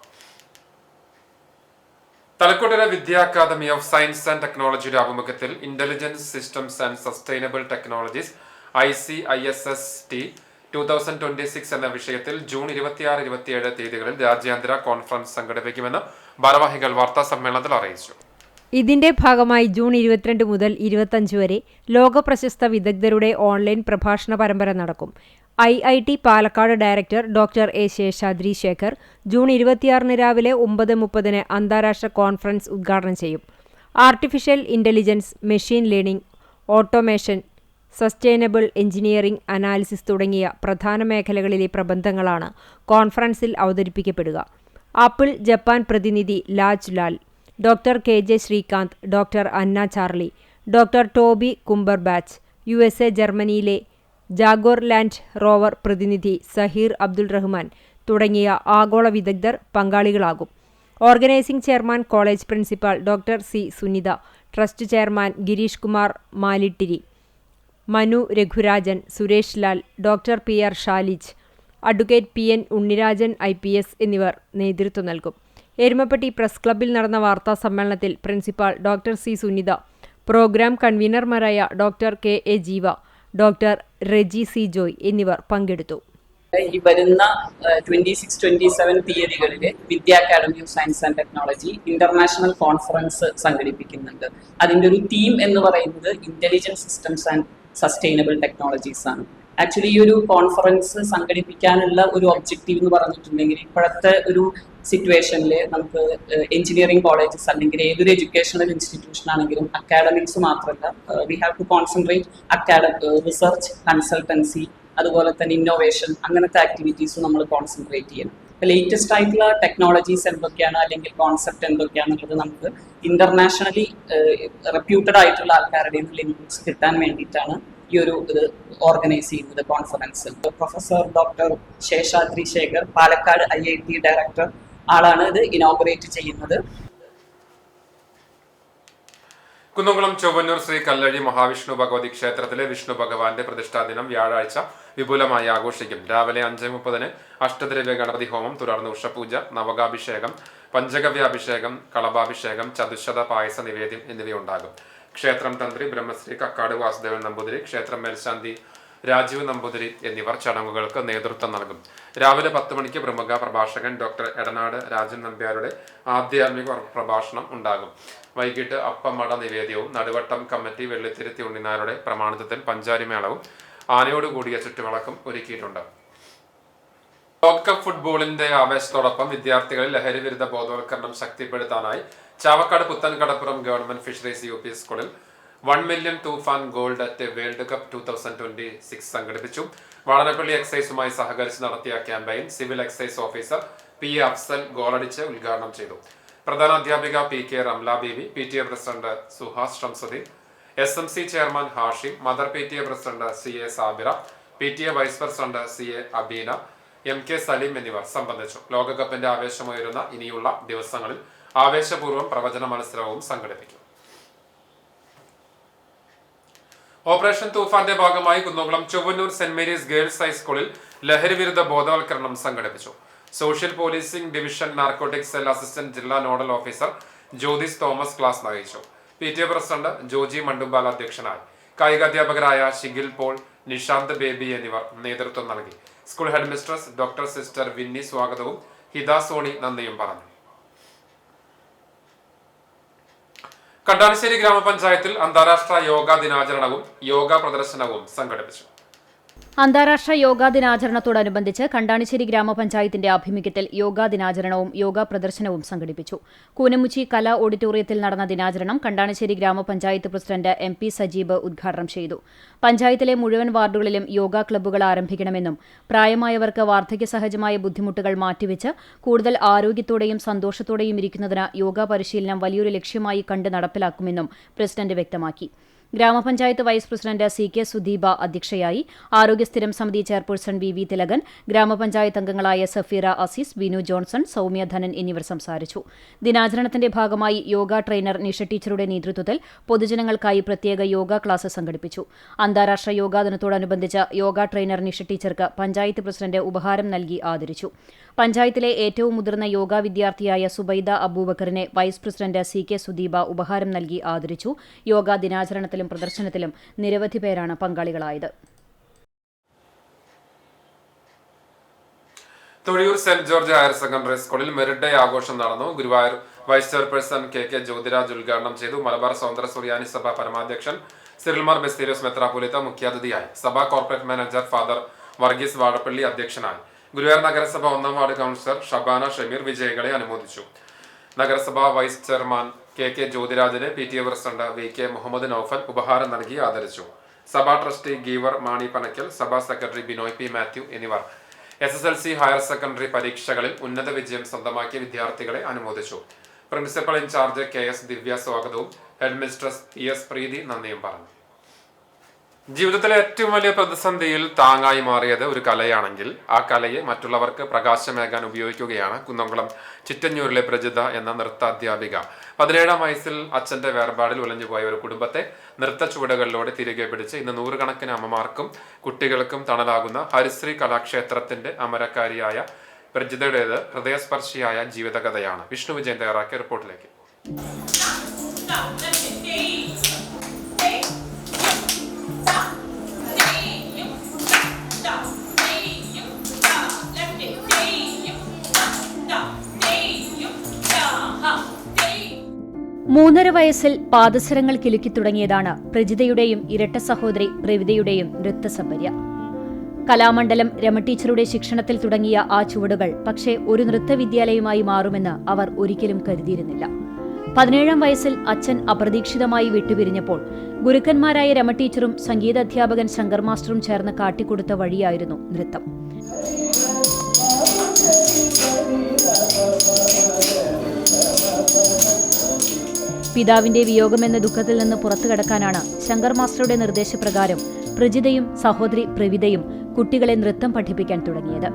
തലക്കോട്ടിലെ Vidya academy of science and ടെക്നോളജിയുടെ ആഭിമുഖ്യത്തിൽ intelligence systems and sustainable technologies ICISST 2026 എന്ന വിഷയത്തിൽ ജൂൺ 26-27 തീയതികളിൽ രാജ്യാന്തര കോൺഫറൻസ് സംഘടിപ്പിക്കുമെന്ന് ഭാരവാഹികൾ വാർത്താ സമ്മേളനത്തിൽ അറിയിച്ചു. ഇതിന്റെ ഭാഗമായി ജൂൺ 22 മുതൽ 25 വരെ ലോകപ്രശസ്ത വിദഗ്ധരുടെ ഓൺലൈൻ പ്രഭാഷണ പരമ്പര നടക്കും. IIT Palakkad director doctor A Seshadri Sekhar June 26 രാവിലെ 9:30 അന്താരാഷ്ട്ര കോൺഫറൻസ് ഉദ്ഘാടനം ചെയ്യും. Artificial intelligence, machine learning, automation, sustainable engineering, analysis തുടങ്ങിയ പ്രധാന മേഖലകളിലെ പ്രബന്ധങ്ങളാണ് കോൺഫറൻസിൽ അവതരിപ്പിക്കപ്പെടുക. ആപ്പിൾ ജപ്പാൻ പ്രതിനിധി Laj Lal, doctor KJ Sreekanth, doctor Anna Charlie, doctor Toby Cumberbatch, USA ജർമ്മനിയിലെ ജാഗോർ ലാൻഡ് റോവർ പ്രതിനിധി സഹീർ അബ്ദുൾ റഹ്മാൻ തുടങ്ങിയ ആഗോള വിദഗ്ധർ പങ്കാളികളാകും. Organising chairman college principal doctor C Sunitha, trust chairman Girish Kumar മാലിട്ടിരി, Manu Raghurajan, Suresh Lal, doctor PR Shalij, advocate PN Unnirajan IPS എന്നിവർ നേതൃത്വം നൽകും. എരുമപ്പെട്ടി പ്രസ് ക്ലബ്ബിൽ നടന്ന വാർത്താ സമ്മേളനത്തിൽ principal doctor C Sunitha, programme കൺവീനർമാരായ doctor KA Jeeva, doctor Reji C Joy എന്നിവർ പങ്കെടുത്തു. ഈ വരുന്ന 26-27 തീയതികളിൽ Vidya academy of science and technology international conference സംഘടിപ്പിക്കുന്നുണ്ട്. അതിൻ്റെ ഒരു തീം എന്ന് പറയുന്നത് intelligent systems and sustainable technologies ആണ്. ആക്ച്വലി ഈ ഒരു കോൺഫറൻസ് സംഘടിപ്പിക്കാനുള്ള ഒരു ഒബ്ജക്റ്റീവ് എന്ന് പറഞ്ഞിട്ടുണ്ടെങ്കിൽ ഇപ്പോഴത്തെ ഒരു സിറ്റുവേഷനിൽ നമുക്ക് എഞ്ചിനീയറിംഗ് കോളേജസ് അല്ലെങ്കിൽ ഏതൊരു എഡ്യൂക്കേഷണൽ ഇൻസ്റ്റിറ്റ്യൂഷൻ ആണെങ്കിലും അക്കാഡമിക്സ് മാത്രമല്ല, we have to concentrate research, consultancy, അതുപോലെ തന്നെ ഇന്നോവേഷൻ, അങ്ങനത്തെ ആക്ടിവിറ്റീസ് നമ്മൾ കോൺസെൻട്രേറ്റ് ചെയ്യണം. ലേറ്റസ്റ്റ് ആയിട്ടുള്ള ടെക്നോളജീസ് എന്തൊക്കെയാണ് അല്ലെങ്കിൽ കോൺസെപ്റ്റ് എന്തൊക്കെയാണെന്നുള്ളത് നമുക്ക് ഇന്റർനാഷണലി റെപ്യൂട്ടഡ് ആയിട്ടുള്ള ആൾക്കാരുടെ ഇൻപുട്സ് കിട്ടാൻ വേണ്ടിയിട്ടാണ് ഈ ഒരു ഇത് ഓർഗനൈസ് ചെയ്യുന്നത് conference. Professor doctor Seshadri Shekhar, Palakkad IIT director, ആളാണ് ഇത് ഇനോഗ്രേറ്റ് ചെയ്യുന്നത്. കുന്നംകുളം ചൊവ്വന്നൂർ ശ്രീ കല്ലഴി മഹാവിഷ്ണു ഭഗവതി ക്ഷേത്രത്തിലെ വിഷ്ണു ഭഗവാന്റെ പ്രതിഷ്ഠാ ദിനം വ്യാഴാഴ്ച വിപുലമായി ആഘോഷിക്കും. രാവിലെ 5:30 അഷ്ടദ്രവ്യ ഗണപതി ഹോമം, തുടർന്ന് ഉഷപൂജ, നവകാഭിഷേകം, പഞ്ചഗവ്യാഭിഷേകം, കളഭാഭിഷേകം, ചതുശത പായസ നിവേദ്യം എന്നിവയുണ്ടാകും. ക്ഷേത്രം തന്ത്രി ബ്രഹ്മശ്രീ കക്കാട് വാസുദേവൻ നമ്പൂതിരി, ക്ഷേത്രം മേൽശാന്തി രാജീവ് നമ്പൂതിരി എന്നിവർ ചടങ്ങുകൾക്ക് നേതൃത്വം നൽകും. രാവിലെ 10 മണിക്ക് പ്രമുഖ പ്രഭാഷകൻ ഡോക്ടർ എടനാട് രാജൻ നമ്പ്യാരുടെ ആധ്യാത്മിക പ്രഭാഷണം ഉണ്ടാകും. വൈകിട്ട് അപ്പമട നിവേദ്യവും നടുവട്ടം കമ്മിറ്റി വെള്ളിത്തിരുത്തി ഉണ്ണിനാരുടെ പ്രമാണിത്വത്തിൽ പഞ്ചാരിമേളവും ആനയോടുകൂടിയ ചുറ്റുവിളക്കും ഒരുക്കിയിട്ടുണ്ട്. ലോകകപ്പ് ഫുട്ബോളിന്റെ ആവേശത്തോടൊപ്പം വിദ്യാർത്ഥികളിൽ ലഹരിവിരുദ്ധ ബോധവൽക്കരണം ശക്തിപ്പെടുത്താനായി Chavakkad Puthenkadappuram government fisheries UP സ്കൂളിൽ 1 മില്യൺ തൂഫാൻ ഗോൾഡ് അറ്റ് വേൾഡ് കപ്പ് 2026 സംഘടിപ്പിച്ചു. വാടനപ്പള്ളി എക്സൈസുമായി സഹകരിച്ച് നടത്തിയ campaign civil excise officer P. Afsal ഗോളടിച്ച് ഉദ്ഘാടനം ചെയ്തു. പ്രധാന അധ്യാപിക PK Ramla Beevi, PTA president Suhas Shamsuddeen, SMC chairman Hashim, mother PTA president CA Sabira, PTA vice president CA Abeena, MK Saleem എന്നിവർ സംബന്ധിച്ചു. ലോകകപ്പിന്റെ ആവേശമുയരുന്ന ഇനിയുള്ള ദിവസങ്ങളിൽ ആവേശപൂർവ്വം പ്രവചന മത്സരവും സംഘടിപ്പിക്കും. ഓപ്പറേഷൻ തൂഫാന്റെ ഭാഗമായി Kunnamkulam Chowannur Saint Mary's girls ഹൈസ്കൂളിൽ ലഹരിവിരുദ്ധ ബോധവൽക്കരണം സംഘടിപ്പിച്ചു. Social policing division narcotic cell assistant ജില്ലാ nodal officer Jyothis Thomas class നയിച്ചു. PTA പ്രസിഡന്റ് ജോജി മണ്ടുമ്പാൽ അധ്യക്ഷനായി. കായികാധ്യാപകരായ ഷിഗിൽ പോൾ, നിഷാന്ത് ബേബി എന്നിവർ നേതൃത്വം നൽകി. School headmistress doctor sister Vinni സ്വാഗതവും ഹിത സോണി നന്ദിയും പറഞ്ഞു. കണ്ടാനശ്ശേരി ഗ്രാമപഞ്ചായത്തിൽ അന്താരാഷ്ട്ര യോഗാ ദിനാചരണവും യോഗ പ്രദർശനവും സംഘടിപ്പിച്ചു. അന്താരാഷ്ട്ര യോഗാ ദിനാചരണത്തോടനുബന്ധിച്ച് കണ്ടാണിശ്ശേരി ഗ്രാമപഞ്ചായത്തിന്റെ ആഭിമുഖ്യത്തിൽ യോഗാ ദിനാചരണവും യോഗാ പ്രദർശനവും സംഘടിപ്പിച്ചു. കൂനമുച്ചി കലാ ഓഡിറ്റോറിയത്തിൽ നടന്ന ദിനാചരണം കണ്ടാണിശ്ശേരി ഗ്രാമപഞ്ചായത്ത് പ്രസിഡന്റ് MP സജീബ് ഉദ്ഘാടനം ചെയ്തു. പഞ്ചായത്തിലെ മുഴുവൻ വാർഡുകളിലും യോഗാ ക്ലബ്ബുകൾ ആരംഭിക്കണമെന്നും പ്രായമായവർക്ക് വാർദ്ധക്യസഹജമായ ബുദ്ധിമുട്ടുകൾ മാറ്റിവെച്ച് കൂടുതൽ ആരോഗ്യത്തോടെയും സന്തോഷത്തോടെയും ഇരിക്കുന്നതിന് യോഗാ പരിശീലനം വലിയൊരു ലക്ഷ്യമായി കണ്ട് നടപ്പിലാക്കുമെന്നും പ്രസിഡന്റ് വ്യക്തമാക്കി. ഗ്രാമപഞ്ചായത്ത് വൈസ് പ്രസിഡന്റ് CK സുദീപ അധ്യക്ഷയായി. ആരോഗ്യ സ്ഥിരം സമിതി ചെയർപേഴ്സൺ VV തിലകൻ, ഗ്രാമപഞ്ചായത്ത് അംഗങ്ങളായ സഫീറ അസീസ്, ബിനു ജോൺസൺ, സൌമ്യ ധനൻ എന്നിവർ സംസാരിച്ചു. ദിനാചരണത്തിന്റെ ഭാഗമായി യോഗ ട്രെയിനർ നിഷ ടീച്ചറുടെ നേതൃത്വത്തിൽ പൊതുജനങ്ങൾക്കായി പ്രത്യേക യോഗ ക്ലാസ് സംഘടിപ്പിച്ചു. അന്താരാഷ്ട്ര യോഗാ ദിനത്തോടനുബന്ധിച്ച് യോഗ ട്രെയിനർ നിഷ ടീച്ചർക്ക് പഞ്ചായത്ത് പ്രസിഡന്റ് ഉപഹാരം നൽകി ആദരിച്ചു. പഞ്ചായത്തിലെ ഏറ്റവും മുതിർന്ന യോഗ വിദ്യാർത്ഥിയായ സുബൈദ അബൂബക്കറിനെ വൈസ് പ്രസിഡന്റ് CK സുദീപ ഉപഹാരം നൽകി ആദരിച്ചു. യോഗാ ദിനാചരണത്തിലും പ്രദർശനത്തിലും നിരവധി പേരാണ് പങ്കാളികളായത്. Thozhiyur Saint George higher secondary സ്കൂളിൽ മെറിറ്റ് ഡേ ആഘോഷം നടന്നു. Guruvayur vice chairperson KK Jyothiraj ഉദ്ഘാടനം ചെയ്തു. മലബാർ സ്വതന്ത്ര സുറിയാനി സഭ പരമാധ്യക്ഷൻ സിറിൽമാർ ബെസ്തീരിയോസ് മെത്രാപ്പൊലീത്ത മുഖ്യാതിഥിയായി. സഭാ corporate manager father Varghese Vazhappally അധ്യക്ഷനായി. ഗുരുവായൂർ നഗരസഭ 1-ാം വാർഡ് കൗൺസിലർ ഷബാന ഷമീർ വിജയികളെ അനുമോദിച്ചു. നഗരസഭാ വൈസ് ചെയർമാൻ KK ജ്യോതിരാജിനെ PTA president VK Muhammad Noufal ഉപഹാരം നൽകി ആദരിച്ചു. സഭാ ട്രസ്റ്റി ഗീവർ മാണി പനക്കൽ, സഭാ സെക്രട്ടറി ബിനോയ് P. മാത്യു എന്നിവർ SSLC ഹയർ സെക്കൻഡറി പരീക്ഷകളിൽ ഉന്നത വിജയം സ്വന്തമാക്കിയ വിദ്യാർത്ഥികളെ അനുമോദിച്ചു. പ്രിൻസിപ്പൽ ഇൻചാർജ് KS ദിവ്യ സ്വാഗതവും ഹെഡ് മിസ്ട്രസ് PS പ്രീതി നന്ദിയും പറഞ്ഞു. ജീവിതത്തിലെ ഏറ്റവും വലിയ പ്രതിസന്ധിയിൽ താങ്ങായി മാറിയത് ഒരു കലയാണെങ്കിൽ ആ കലയെ മറ്റുള്ളവർക്ക് പ്രകാശമേകാൻ ഉപയോഗിക്കുകയാണ് കുന്നംകുളം ചിറ്റഞ്ഞൂരിലെ പ്രജിത എന്ന നൃത്താധ്യാപിക. 17-ാം വയസ്സിൽ അച്ഛന്റെ വേർപാടിൽ ഉലഞ്ഞുപോയ ഒരു കുടുംബത്തെ നൃത്ത ചുവടുകളിലൂടെ തിരികെ പിടിച്ച് ഇന്ന് 100 കണക്കിന് അമ്മമാർക്കും കുട്ടികൾക്കും തണലാകുന്ന ഹരിശ്രീ കലാക്ഷേത്രത്തിന്റെ അമരക്കാരിയായ പ്രജിതയുടേത് ഹൃദയസ്പർശിയായ ജീവിതകഥയാണ്. വിഷ്ണു വിജയൻ തയ്യാറാക്കിയ റിപ്പോർട്ടിലേക്ക്. മൂന്നര വയസ്സിൽ പാദസരങ്ങൾ കിലുക്കി തുടങ്ങിയതാണ് പ്രജിതയുടെയും ഇരട്ട സഹോദരി പ്രവിതയുടെയും നൃത്തസമ്പര്യ. കലാമണ്ഡലം രമടീച്ചറുടെ ശിക്ഷണത്തിൽ തുടങ്ങിയ ആ ചുവടുകൾ പക്ഷേ ഒരു നൃത്തവിദ്യാലയമായി മാറുമെന്ന് അവർ ഒരിക്കലും കരുതിയിരുന്നില്ല. 17-ാം വയസ്സിൽ അച്ഛൻ അപ്രതീക്ഷിതമായി വിട്ടുപിരിഞ്ഞപ്പോൾ ഗുരുക്കന്മാരായ രമടീച്ചറും സംഗീതാധ്യാപകൻ ശങ്കർ മാസ്റ്ററും ചേർന്ന് കാട്ടിക്കൊടുത്ത വഴിയായിരുന്നു നൃത്തം. പിതാവിന്റെ വിയോഗമെന്ന ദുഃഖത്തിൽ നിന്ന് പുറത്തുകടക്കാനാണ് ശങ്കർ മാസ്റ്ററുടെ നിർദ്ദേശപ്രകാരം പ്രജിതയും സഹോദരി പ്രവിതയും കുട്ടികളെ നൃത്തം പഠിപ്പിക്കാൻ തുടങ്ങിയത്.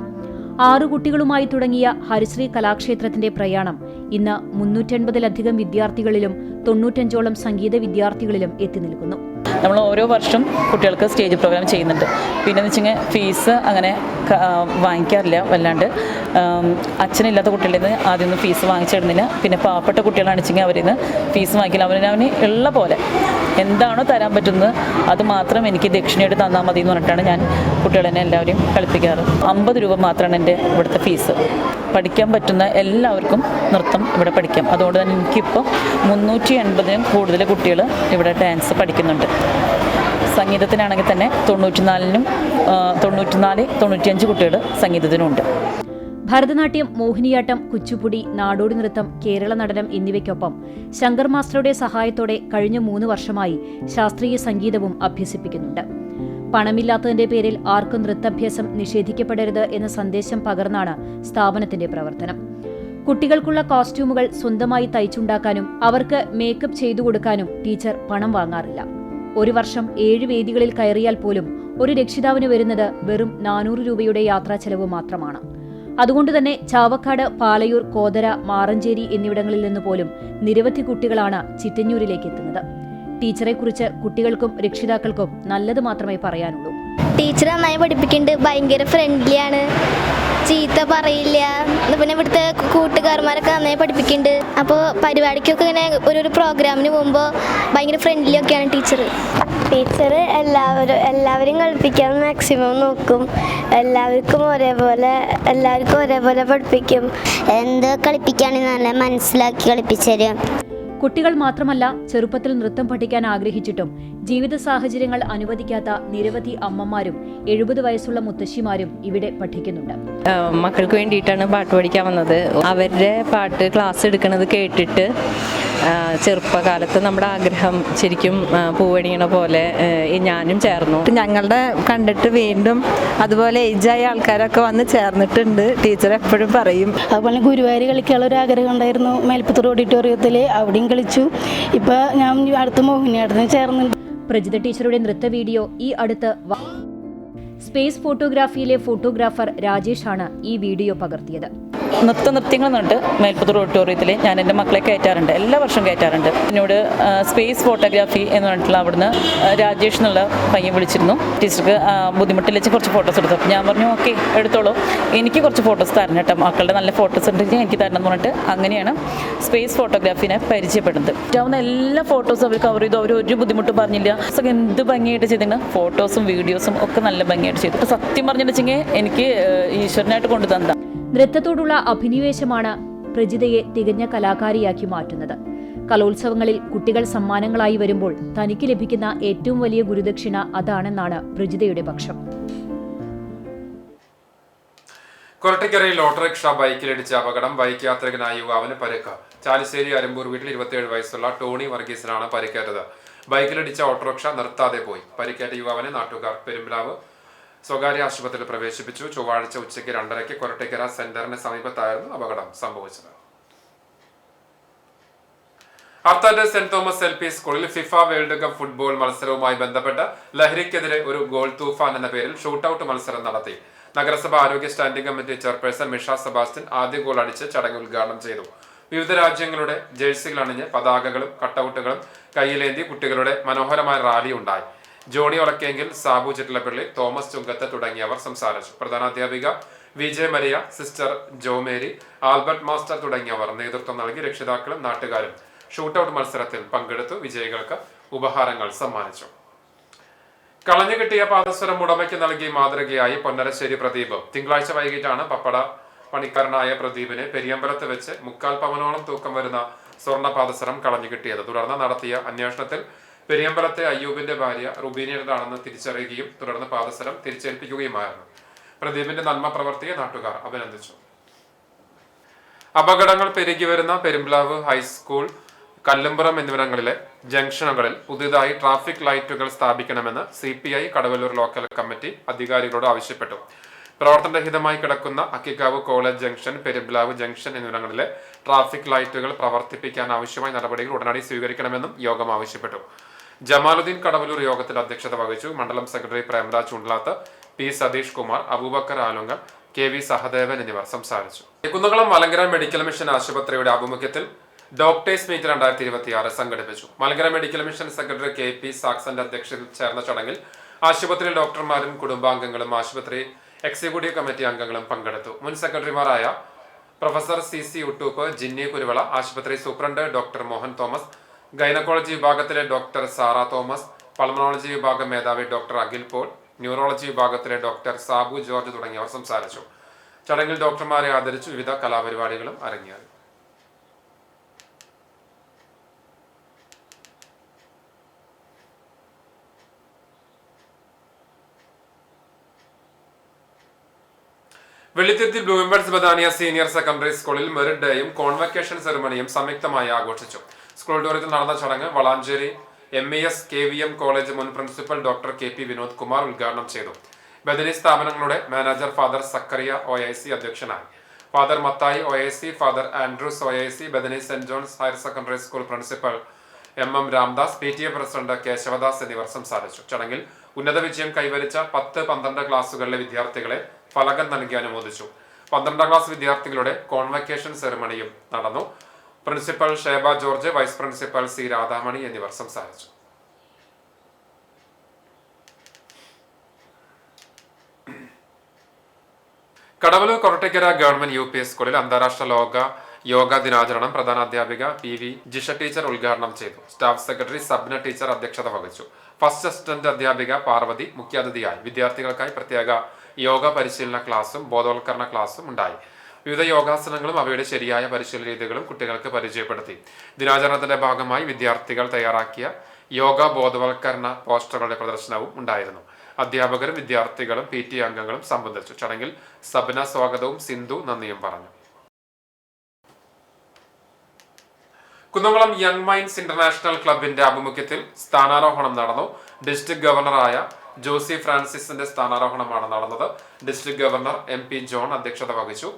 6 കുട്ടികളുമായി തുടങ്ങിയ ഹരിശ്രീ കലാക്ഷേത്രത്തിന്റെ പ്രയാണം ഇന്ന് 380-ലധികം വിദ്യാർത്ഥികളിലും 95ഓളം സംഗീത വിദ്യാർത്ഥികളിലും എത്തി നിൽക്കുന്നു. നമ്മൾ ഓരോ വർഷം കുട്ടികൾക്ക് സ്റ്റേജ് പ്രോഗ്രാം ചെയ്യുന്നുണ്ട്. പിന്നെന്ന് വെച്ചാൽ ഫീസ് അങ്ങനെ വാങ്ങിക്കാറില്ല വല്ലാണ്ട്. അച്ഛനില്ലാത്ത കുട്ടികളിൽ നിന്ന് ആദ്യമൊന്നും ഫീസ് വാങ്ങിച്ചിടുന്നില്ല. പിന്നെ പാവപ്പെട്ട കുട്ടികളാണെന്ന് വെച്ചെങ്കിൽ അവരിൽ നിന്ന് ഫീസ് വാങ്ങിക്കില്ല. അവന് ഉള്ള പോലെ എന്താണോ തരാൻ പറ്റുന്നത് അത് മാത്രം എനിക്ക് ദക്ഷിണയായിട്ട് തന്നാൽ മതി എന്ന് പറഞ്ഞിട്ടാണ് ഞാൻ കുട്ടികളെ എല്ലാവരെയും കളിപ്പിക്കാറ്. 50 രൂപ മാത്രമാണ് എൻ്റെ ഇവിടുത്തെ ഫീസ്. പഠിക്കാൻ പറ്റുന്ന എല്ലാവർക്കും നൃത്തം ഇവിടെ പഠിക്കാം. അതുകൊണ്ട് തന്നെ എനിക്കിപ്പോൾ 380 കൂടുതൽ കുട്ടികൾ ഇവിടെ ഡാൻസ് പഠിക്കുന്നുണ്ട്. സംഗീതത്തിനാണെങ്കിൽ തന്നെ 94-95 കുട്ടികൾ സംഗീതത്തിനുണ്ട്. ഭരതനാട്യം, മോഹിനിയാട്ടം, കുച്ചുപ്പുടി, നാടോടി നൃത്തം, കേരള നടനം എന്നിവയ്ക്കൊപ്പം ശങ്കർ മാസ്റ്ററുടെ സഹായത്തോടെ കഴിഞ്ഞ 3 വർഷമായി ശാസ്ത്രീയ സംഗീതവും അഭ്യസിപ്പിക്കുന്നുണ്ട്. പണമില്ലാത്തതിന്റെ പേരിൽ ആർക്കും നൃത്താഭ്യാസം നിഷേധിക്കപ്പെടരുത് എന്ന സന്ദേശം പകർന്നാണ് സ്ഥാപനത്തിന്റെ പ്രവർത്തനം. കുട്ടികൾക്കുള്ള കോസ്റ്റ്യൂമുകൾ സ്വന്തമായി തയ്ച്ചുണ്ടാക്കാനും അവർക്ക് മേക്കപ്പ് ചെയ്തു കൊടുക്കാനും ടീച്ചർ പണം വാങ്ങാറില്ല. ഒരു വർഷം 7 വേദികളിൽ കയറിയാൽ പോലും ഒരു രക്ഷിതാവിന് വരുന്നത് വെറും 400 രൂപയുടെ യാത്രാ ചെലവ് മാത്രമാണ്. അതുകൊണ്ടുതന്നെ ചാവക്കാട്, പാലയൂർ, കോതര, മാറഞ്ചേരി എന്നിവിടങ്ങളിൽ നിന്ന് പോലും നിരവധി കുട്ടികളാണ് ചിറ്റഞ്ഞൂരിലേക്ക് എത്തുന്നത്. ടീച്ചറെക്കുറിച്ച് കുട്ടികൾക്കും രക്ഷിതാക്കൾക്കും നല്ലത് മാത്രമേ പറയാനുള്ളൂ. ടീച്ചർ നന്നായി പഠിപ്പിക്കുന്നുണ്ട്, ഭയങ്കര ഫ്രണ്ട്ലിയാണ്, ചീത്ത പറയില്ല. പിന്നെ ഇവിടുത്തെ കൂട്ടുകാരന്മാരൊക്കെ നന്നായി പഠിപ്പിക്കുന്നുണ്ട്. അപ്പോൾ പരിപാടിക്കൊക്കെ ഇങ്ങനെ ഒരു പ്രോഗ്രാമിന് പോകുമ്പോൾ ഭയങ്കര ഫ്രണ്ട്ലി ഒക്കെയാണ് ടീച്ചർ. ടീച്ചർ എല്ലാവരെയും കളിപ്പിക്കാൻ മാക്സിമം നോക്കും. എല്ലാവർക്കും ഒരേപോലെ പഠിപ്പിക്കും. എന്ത് കളിപ്പിക്കുകയാണെങ്കിൽ നല്ല മനസ്സിലാക്കി കളിപ്പിച്ചു തരും. കുട്ടികൾ മാത്രമല്ല, ചെറുപ്പത്തിൽ നൃത്തം പഠിക്കാൻ ആഗ്രഹിച്ചിട്ടും ജീവിത സാഹചര്യങ്ങൾ അനുവദിക്കാത്ത നിരവധി അമ്മമാരും 70 വയസ്സുള്ള മുത്തശ്ശിമാരും ഇവിടെ പഠിക്കുന്നുണ്ട്. മക്കൾക്ക് വേണ്ടിയിട്ടാണ് പാട്ട് പഠിക്കാൻ വന്നത്. അവരുടെ പാട്ട് ക്ലാസ് എടുക്കുന്നത് കേട്ടിട്ട് ചെറുപ്പകാലത്ത് നമ്മുടെ ആഗ്രഹം ശരിക്കും പൂവണിയണ പോലെ ഞാനും ചേർന്നു. ഞങ്ങളുടെ കണ്ടിട്ട് വീണ്ടും അതുപോലെ ഏജായ ആൾക്കാരൊക്കെ വന്ന് ചേർന്നിട്ടുണ്ട്. ടീച്ചർ എപ്പോഴും പറയും. അതുപോലെ ഗുരുവായൂർ കളിക്കാനുള്ള ഒരു ആഗ്രഹം ഉണ്ടായിരുന്നു. മേൽപ്പത്തൂർ ഓഡിറ്റോറിയത്തിൽ അവിടെയും കളിച്ചു. ഇപ്പം ഞാൻ അടുത്ത മോഹിനിയാട്ടത്തിന് ചേർന്നുണ്ട്. പ്രജിത ടീച്ചറുടെ നൃത്ത വീഡിയോ ഈ അടുത്ത് സ്പേസ് ഫോട്ടോഗ്രാഫിയിലെ ഫോട്ടോഗ്രാഫർ രാജേഷാണ് ഈ വീഡിയോ പകർത്തിയത്. നൃത്യങ്ങൾ എന്നിട്ട് മേൽപ്പത്തൂർ ഓഡിറ്റോറിയത്തിൽ ഞാൻ എൻ്റെ മക്കളെ കയറ്റാറുണ്ട്, എല്ലാ വർഷവും കയറ്റാറുണ്ട്. എന്നോട് സ്പേസ് ഫോട്ടോഗ്രാഫി എന്ന് പറഞ്ഞിട്ടുള്ള അവിടുന്ന് രാജേഷ് എന്നുള്ള പയ്യൻ വിളിച്ചിരുന്നു. ടീച്ചർക്ക് ബുദ്ധിമുട്ടില്ല കുറച്ച് ഫോട്ടോസ് എടുത്തു. ഞാൻ പറഞ്ഞു ഓക്കെ എടുത്തോളൂ, എനിക്ക് കുറച്ച് ഫോട്ടോസ് തരണം കേട്ടോ, മക്കളുടെ നല്ല ഫോട്ടോസ് ഉണ്ടെങ്കിൽ എനിക്ക് തരണം എന്ന് പറഞ്ഞിട്ട് അങ്ങനെയാണ് സ്പേസ് ഫോട്ടോഗ്രാഫിനെ പരിചയപ്പെടുന്നത്. പറ്റാവുന്ന എല്ലാ ഫോട്ടോസും അവർ കവർ ചെയ്തു. അവർ ഒരു ബുദ്ധിമുട്ടും പറഞ്ഞില്ല. എന്ത് ഭംഗിയായിട്ട് ചെയ്തിട്ടുണ്ട്. ഫോട്ടോസും വീഡിയോസും ഒക്കെ നല്ല ഭംഗിയായിട്ട് ചെയ്തു. സത്യം പറഞ്ഞിട്ടുണ്ടെങ്കിൽ എനിക്ക് ഈശ്വരനായിട്ട് കൊണ്ടു തന്ന നൃത്തത്തോടുള്ള അഭിനിവേശമാണ് പ്രജിതയെ തികഞ്ഞ കലാകാരിയാക്കി മാറ്റുന്നത്. കലോത്സവങ്ങളിൽ കുട്ടികൾ സമ്മാനങ്ങളായി വരുമ്പോൾ തനിക്ക് ലഭിക്കുന്ന ഏറ്റവും വലിയ ഗുരുദക്ഷിണ അതാണെന്നാണ് പ്രജിതയുടെ പക്ഷം. കൊരട്ടിക്കരയിൽ ഓട്ടോറിക്ഷ ബൈക്കിലിടിച്ച അപകടം. ബൈക്ക് യാത്രികനായ യുവാവിന് പരിക്ക്. ചാലിശ്ശേരി അരമ്പൂർ വീട്ടിൽ 27 വയസ്സുള്ള ടോണി വർഗീസിനാണ് പരിക്കേറ്റത്. ബൈക്കിലിടിച്ച ഓട്ടോറിക്ഷ നിർത്താതെ പോയി. പരിക്കേറ്റ യുവാവിനെ നാട്ടുകാർ പെരുമ്പിലാവ് സ്വകാര്യ ആശുപത്രിയിൽ പ്രവേശിപ്പിച്ചു. ചൊവ്വാഴ്ച ഉച്ചയ്ക്ക് 2:30 കൊരട്ടിക്കര സെന്ററിന് സമീപത്തായിരുന്നു അപകടം സംഭവിച്ചത്. അർത്താറ്റ് സെന്റ് തോമസ് LP സ്കൂളിൽ ഫിഫ വേൾഡ് കപ്പ് ഫുട്ബോൾ മത്സരവുമായി ബന്ധപ്പെട്ട് ലഹരിക്കെതിരെ ഒരു ഗോൾ തൂഫാൻ എന്ന പേരിൽ ഷൂട്ടൌട്ട് മത്സരം നടത്തി. നഗരസഭ ആരോഗ്യ standing committee chairperson Misha Sebastian ആദ്യ ഗോൾ അടിച്ച് ചടങ്ങ് ഉദ്ഘാടനം ചെയ്തു. വിവിധ രാജ്യങ്ങളുടെ ജേഴ്സികൾ അണിഞ്ഞ് പതാകകളും കട്ടൌട്ടുകളും കയ്യിലേന്തി കുട്ടികളുടെ മനോഹരമായ റാലി ഉണ്ടായി. ജോണി ഒളക്കെങ്കിൽ, സാബു ചിറ്റലപ്പള്ളി, തോമസ് ചുങ്കത്ത് തുടങ്ങിയവർ സംസാരിച്ചു. പ്രധാനാധ്യാപിക വിജയ മരിയ, സിസ്റ്റർ ജോമേരി, ആൽബർട്ട് മാസ്റ്റർ തുടങ്ങിയവർ നേതൃത്വം നൽകി. രക്ഷിതാക്കളും നാട്ടുകാരും ഷൂട്ടൌട്ട് മത്സരത്തിൽ പങ്കെടുത്തു. വിജയികൾക്ക് ഉപഹാരങ്ങൾ സമ്മാനിച്ചു. കളഞ്ഞു കിട്ടിയ പാദസരം ഉടമയ്ക്ക് നൽകി മാതൃകയായി പൊന്നരശ്ശേരി പ്രദീപ്. തിങ്കളാഴ്ച വൈകിട്ടാണ് പപ്പട പണിക്കാരനായ പ്രദീപിനെ പെരിയമ്പലത്ത് വെച്ച് 3/4 പവനോളം തൂക്കം വരുന്ന സ്വർണ്ണ പാദസരം കളഞ്ഞു കിട്ടിയത്. തുടർന്ന് നടത്തിയ അന്വേഷണത്തിൽ പെരിയമ്പലത്തെ അയ്യൂബിന്റെ ഭാര്യ റുബീനയുടേതാണെന്ന് തിരിച്ചറിയുകയും തുടർന്ന് പാദസരം തിരിച്ചേൽപ്പിക്കുകയുമായിരുന്നു. പ്രദീപിന്റെ നന്മ പ്രവർത്തിയെ നാട്ടുകാർ അഭിനന്ദിച്ചു. അപകടങ്ങൾ പെരുകി വരുന്ന പെരുമ്പിലാവ് ഹൈസ്കൂൾ, കല്ലുംപുറം എന്നിവിടങ്ങളിലെ ജംഗ്ഷനുകളിൽ പുതിയതായി ട്രാഫിക് ലൈറ്റുകൾ സ്ഥാപിക്കണമെന്ന് CPI കടവല്ലൂർ ലോക്കൽ കമ്മിറ്റി അധികാരികളോട് ആവശ്യപ്പെട്ടു. പ്രവർത്തനരഹിതമായി കിടക്കുന്ന Akkikkavu college junction, Perumpilavu junction എന്നിവിടങ്ങളിലെ ട്രാഫിക് ലൈറ്റുകൾ പ്രവർത്തിപ്പിക്കാൻ ആവശ്യമായ നടപടികൾ ഉടനടി സ്വീകരിക്കണമെന്നും യോഗം ആവശ്യപ്പെട്ടു. ജമാലുദ്ദീൻ കടവല്ലൂർ യോഗത്തിൽ അധ്യക്ഷത വഹിച്ചു. മണ്ഡലം secretary Premraj Chundalath, P Satheesh Kumar, Aboobacker Alunkal, KV Sahadevan എന്നിവർ സംസാരിച്ചു. കുന്നംകുളം മലങ്കര മെഡിക്കൽ മിഷൻ ആശുപത്രിയുടെ ആഭിമുഖ്യത്തിൽ ഡോക്ടേഴ്സ് മീറ്റ് 2026 സംഘടിപ്പിച്ചു. Malankara medical mission secretary KP സാക്സന്റെ അധ്യക്ഷതയിൽ ചേർന്ന ചടങ്ങിൽ ആശുപത്രിയിൽ ഡോക്ടർമാരും കുടുംബാംഗങ്ങളും ആശുപത്രി എക്സിക്യൂട്ടീവ് കമ്മിറ്റി അംഗങ്ങളും പങ്കെടുത്തു. മുൻ സെക്രട്ടറിമാരായ പ്രൊഫസർ CC ഉട്ടൂപ്പ്, ജിന്നി കുരുവള, ആശുപത്രി superintendent doctor Mohan Thomas, gynaecology വിഭാഗത്തിലെ ഡോക്ടർ സാറ തോമസ്, പൾമണോളജി വിഭാഗം മേധാവി ഡോക്ടർ അഖിൽ പോൾ, ന്യൂറോളജി വിഭാഗത്തിലെ ഡോക്ടർ സാബു ജോർജ് തുടങ്ങിയവർ സംസാരിച്ചു. ചടങ്ങിൽ ഡോക്ടർമാരെ ആദരിച്ചു. വിവിധ കലാപരിപാടികളും അരങ്ങേറി. Vellithiruthy Bloombirds Bethania senior secondary സ്കൂളിൽ മെറിറ്റ് ഡേയും കോൺവക്കേഷൻ സെറിമണിയും സംയുക്തമായി ആഘോഷിച്ചു. സ്കൂൾ ഓഡിറ്റോറിയത്തിൽ നടന്ന ചടങ്ങ് വളാഞ്ചേരി MES KVM കോളേജ് മുൻ principal doctor KP Vinod Kumar ഉദ്ഘാടനം ചെയ്തു. ബദനി സ്ഥാപനങ്ങളുടെ മാനേജർ ഫാദർ സക്കറിയ OIC അധ്യക്ഷനായി. Father Mathai OIC, father Andrews OIC, Bethany Saint John's higher secondary school principal MM Ramdas, PTA president Keshavadas എന്നിവർ സംസാരിച്ചു. ചടങ്ങിൽ ഉന്നത വിജയം കൈവരിച്ച 10-12 ക്ലാസുകളിലെ വിദ്യാർത്ഥികളെ ഫലകം നൽകി അനുമോദിച്ചു. 12ാം ക്ലാസ് വിദ്യാർത്ഥികളുടെ കോൺവക്കേഷൻ സെറിമണിയും നടന്നു. Principal Sheba George, vice principal C Radhamani എന്നിവർ സംസാരിച്ചു. കടവലൂർ കൊരട്ടയ്ക്കര ഗവൺമെന്റ് UP സ്കൂളിൽ അന്താരാഷ്ട്ര യോഗ ദിനാചരണം പ്രധാന അധ്യാപിക PV ജിഷ ടീച്ചർ ഉദ്ഘാടനം ചെയ്തു. സ്റ്റാഫ് സെക്രട്ടറി സബ്ന ടീച്ചർ അധ്യക്ഷത വഹിച്ചു. ഫസ്റ്റ് അസിസ്റ്റന്റ് അധ്യാപിക പാർവതി മുഖ്യാതിഥിയായി. വിദ്യാർത്ഥികൾക്കായി പ്രത്യേക യോഗ പരിശീലന ക്ലാസും ബോധവൽക്കരണ ക്ലാസും ഉണ്ടായി. വിവിധ യോഗാസനങ്ങളും അവയുടെ ശരിയായ പരിശീലന രീതികളും കുട്ടികൾക്ക് പരിചയപ്പെടുത്തി. ദിനാചരണത്തിന്റെ ഭാഗമായി വിദ്യാർത്ഥികൾ തയ്യാറാക്കിയ യോഗ ബോധവൽക്കരണ പോസ്റ്ററുകളുടെ പ്രദർശനവും ഉണ്ടായിരുന്നു. അധ്യാപകരും വിദ്യാർത്ഥികളും PTA അംഗങ്ങളും സംബന്ധിച്ചു. ചടങ്ങിൽ സബ്ന സ്വാഗതവും സിന്ധു നന്ദിയും പറഞ്ഞു. കുന്നംകുളം യങ് മൈൻഡ്സ് ഇന്റർനാഷണൽ ക്ലബിന്റെ ആഭിമുഖ്യത്തിൽ സ്ഥാനാരോഹണം നടന്നു. ഡിസ്ട്രിക്ട് ഗവർണറായ ജോസി ഫ്രാൻസിസിന്റെ സ്ഥാനാരോഹണമാണ് നടന്നത്. ഡിസ്ട്രിക്ട് ഗവർണർ MP ജോൺ അധ്യക്ഷത വഹിച്ചു.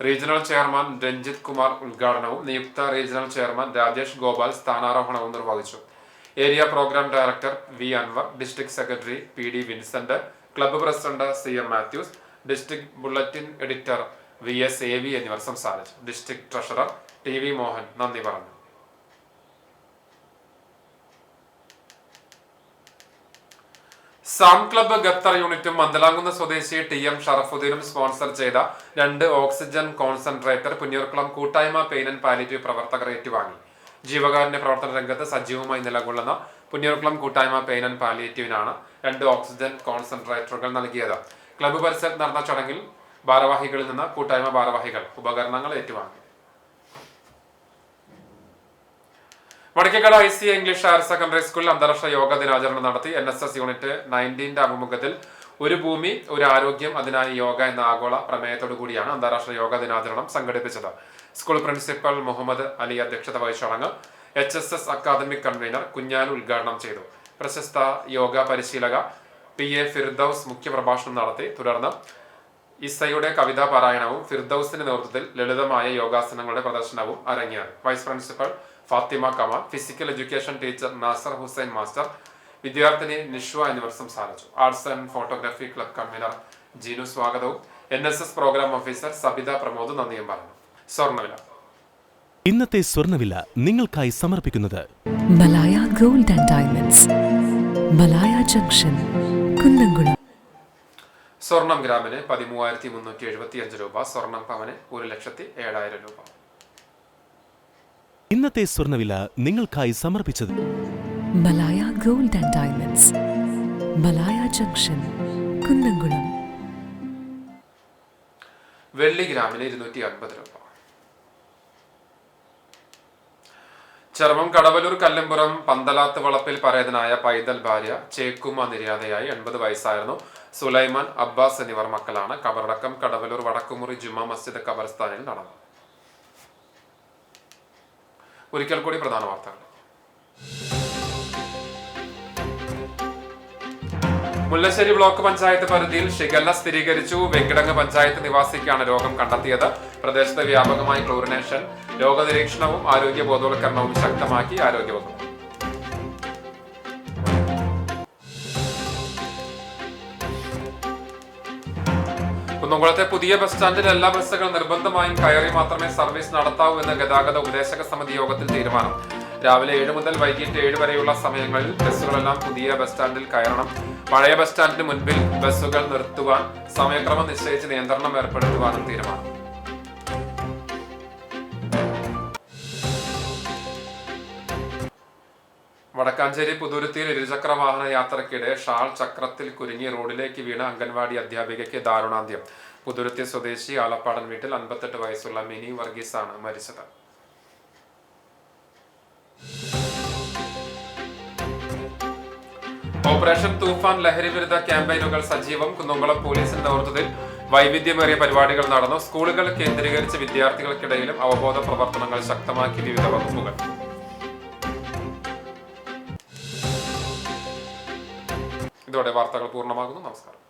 റീജിയണൽ ചെയർമാൻ രഞ്ജിത് കുമാർ ഉദ്ഘാടനവും നിയുക്ത റീജിയണൽ ചെയർമാൻ രാജേഷ് ഗോപാൽ സ്ഥാനാരോഹണവും നിർവഹിച്ചു. Area programme director V Anwar, district secretary PD Vincent, club president CM Mathews, district bulletin editor VS AV എന്നിവർ സംസാരിച്ചു. ഡിസ്ട്രിക്ട് ട്രഷറർ TV മോഹൻ നന്ദി പറഞ്ഞു. സാം ക്ലബ്ബ് ഖത്തർ യൂണിറ്റും മന്ദലാംകുന്ന് സ്വദേശി TM ഷറഫുദ്ദീനും സ്പോൺസർ ചെയ്ത 2 ഓക്സിജൻ കോൺസെൻട്രേറ്റർ പുന്നൂർക്കുളം കൂട്ടായ്മ പെയിൻ ആൻഡ് പാലിയേറ്റീവ് പ്രവർത്തകർ ഏറ്റുവാങ്ങി. ജീവകാരുണ്യ പ്രവർത്തന രംഗത്ത് സജീവമായി നിലകൊള്ളുന്ന പുന്നൂർക്കുളം കൂട്ടായ്മ പെയിൻ ആൻഡ് പാലിയേറ്റീവിനാണ് 2 ഓക്സിജൻ കോൺസെൻട്രേറ്ററുകൾ നൽകിയത്. ക്ലബ്ബ് പരിസരത്ത് നടന്ന ചടങ്ങിൽ ഭാരവാഹികളിൽ നിന്ന് കൂട്ടായ്മ ഭാരവാഹികൾ ഉപകരണങ്ങൾ ഏറ്റുവാങ്ങി. വടക്കേക്കട IC ഇംഗ്ലീഷ് ഹയർ സെക്കൻഡറി സ്കൂളിൽ അന്താരാഷ്ട്ര യോഗ ദിനാചരണം നടത്തി. NSS യൂണിറ്റ് 19ന്റെ ആഭിമുഖ്യത്തിൽ ഒരു ഭൂമി ഒരു ആരോഗ്യം അതിനായി യോഗ എന്ന ആഗോള പ്രമേയത്തോടു കൂടിയാണ് അന്താരാഷ്ട്ര യോഗ ദിനാചരണം സംഘടിപ്പിച്ചത്. സ്കൂൾ പ്രിൻസിപ്പൽ മുഹമ്മദ് അലി അധ്യക്ഷത വഹിച്ച ചടങ്ങ് HSS അക്കാദമിക് കൺവീനർ കുഞ്ഞാലു ഉദ്ഘാടനം ചെയ്തു. പ്രശസ്ത യോഗ പരിശീലക PA ഫിർദൌസ് മുഖ്യപ്രഭാഷണം നടത്തി. തുടർന്ന് ഇസയുടെ കവിതാ പാരായണവും ഫിർദൌസിന്റെ നേതൃത്വത്തിൽ ലളിതമായ യോഗാസനങ്ങളുടെ പ്രദർശനവും അരങ്ങേറി. Vice principal Fathima Kamal, physical education teacher Nasar Hussain master, വിദ്യാർത്ഥിനി നിഷ്വ എന്നിവർ സംസാരിച്ചു. Arts and photography club convener Jeenu സ്വാഗതവും NSS programme officer Sabitha Pramod നന്ദിയും പറഞ്ഞു. സ്വർണ്ണവില. ഇന്നത്തെ സ്വർണ്ണവില നിങ്ങൾക്കായി സമർപ്പിക്കുന്നത് Malaya gold and diamonds, Malaya junction, Kunnamkulam. സ്വർണം ഗ്രാമിന് 13,375 രൂപ. സ്വർണം പവന് 1,07,000 രൂപ. ഇന്നത്തെ സ്വർണ്ണവില നിങ്ങൾക്കായി സമർപ്പിച്ചത് Malaya gold and diamonds, Malaya junction, Kunnamkulam. വെള്ളി ഗ്രാമിന് 250 രൂപ. ചെറുപ്പം കടവലൂർ കല്ലമ്പുറം പന്തലാത്ത് വളപ്പിൽ പരേതനായ പൈതൽ ഭാര്യ ചേക്കുമ നിര്യാതയായി. 80 വയസ്സായിരുന്നു. സുലൈമാൻ, അബ്ബാസ് എന്നിവർ മക്കളാണ്. കബറടക്കം കടവലൂർ വടക്കുമുറി ജുമാ മസ്ജിദ് ഖബർസ്ഥാനിൽ നടന്നു. ഒരിക്കൽ കൂടി പ്രധാന വാർത്തകൾ. മുല്ലശ്ശേരി ബ്ലോക്ക് പഞ്ചായത്ത് പരിധിയിൽ ഷിഗല്ല സ്ഥിരീകരിച്ചു. വെങ്കിടങ്ങ് പഞ്ചായത്ത് നിവാസിക്കാണ് രോഗം കണ്ടെത്തിയത്. പ്രദേശത്ത് വ്യാപകമായി ക്ലോറിനേഷൻ. രോഗനിരീക്ഷണവും ആരോഗ്യ ബോധവൽക്കരണവും ശക്തമാക്കി ആരോഗ്യവകുപ്പ്. കുന്നംകുളത്തെ പുതിയ ബസ് സ്റ്റാൻഡിൽ എല്ലാ ബസ്സുകളും നിർബന്ധമായും കയറി മാത്രമേ സർവീസ് നടത്താവൂ എന്ന് ഗതാഗത ഉപദേശക സമിതി യോഗത്തിൽ തീരുമാനം. രാവിലെ 7 മുതൽ വൈകിട്ട് 7 വരെയുള്ള സമയങ്ങളിൽ ബസ്സുകളെല്ലാം പുതിയ ബസ് സ്റ്റാൻഡിൽ കയറണം. പഴയ ബസ് സ്റ്റാൻഡിന് മുൻപിൽ ബസ്സുകൾ നിർത്തുവാൻ സമയക്രമം നിശ്ചയിച്ച് നിയന്ത്രണം ഏർപ്പെടുത്തുവാനും തീരുമാനം. വടക്കാഞ്ചേരി പുതുരുത്തിയിൽ ഇരുചക്ര വാഹന യാത്രക്കിടെ ഷാൾ ചക്രത്തിൽ കുരുങ്ങി റോഡിലേക്ക് വീണ അംഗൻവാടി അധ്യാപികയ്ക്ക് ദാരുണാന്ത്യം. പുതുരുത്തി സ്വദേശി ആലപ്പാടൻ വീട്ടിൽ 58 വയസ്സുള്ള മിനി വർഗീസാണ് മരിച്ചത്. ഓപ്പറേഷൻ തൂഫാൻ ലഹരി വിരുദ്ധ ക്യാമ്പയിനുകൾ സജീവം. കുന്നംകുളം പോലീസിന്റെ നേതൃത്വത്തിൽ വൈവിധ്യമേറിയ പരിപാടികൾ നടന്നു. സ്കൂളുകൾ കേന്ദ്രീകരിച്ച് വിദ്യാർത്ഥികൾക്കിടയിലും അവബോധ പ്രവർത്തനങ്ങൾ ശക്തമാക്കി വിവിധ വകുപ്പുകൾ. ഇതോടെ വാർത്തകൾ പൂർണ്ണമാകുന്നു. നമസ്കാരം.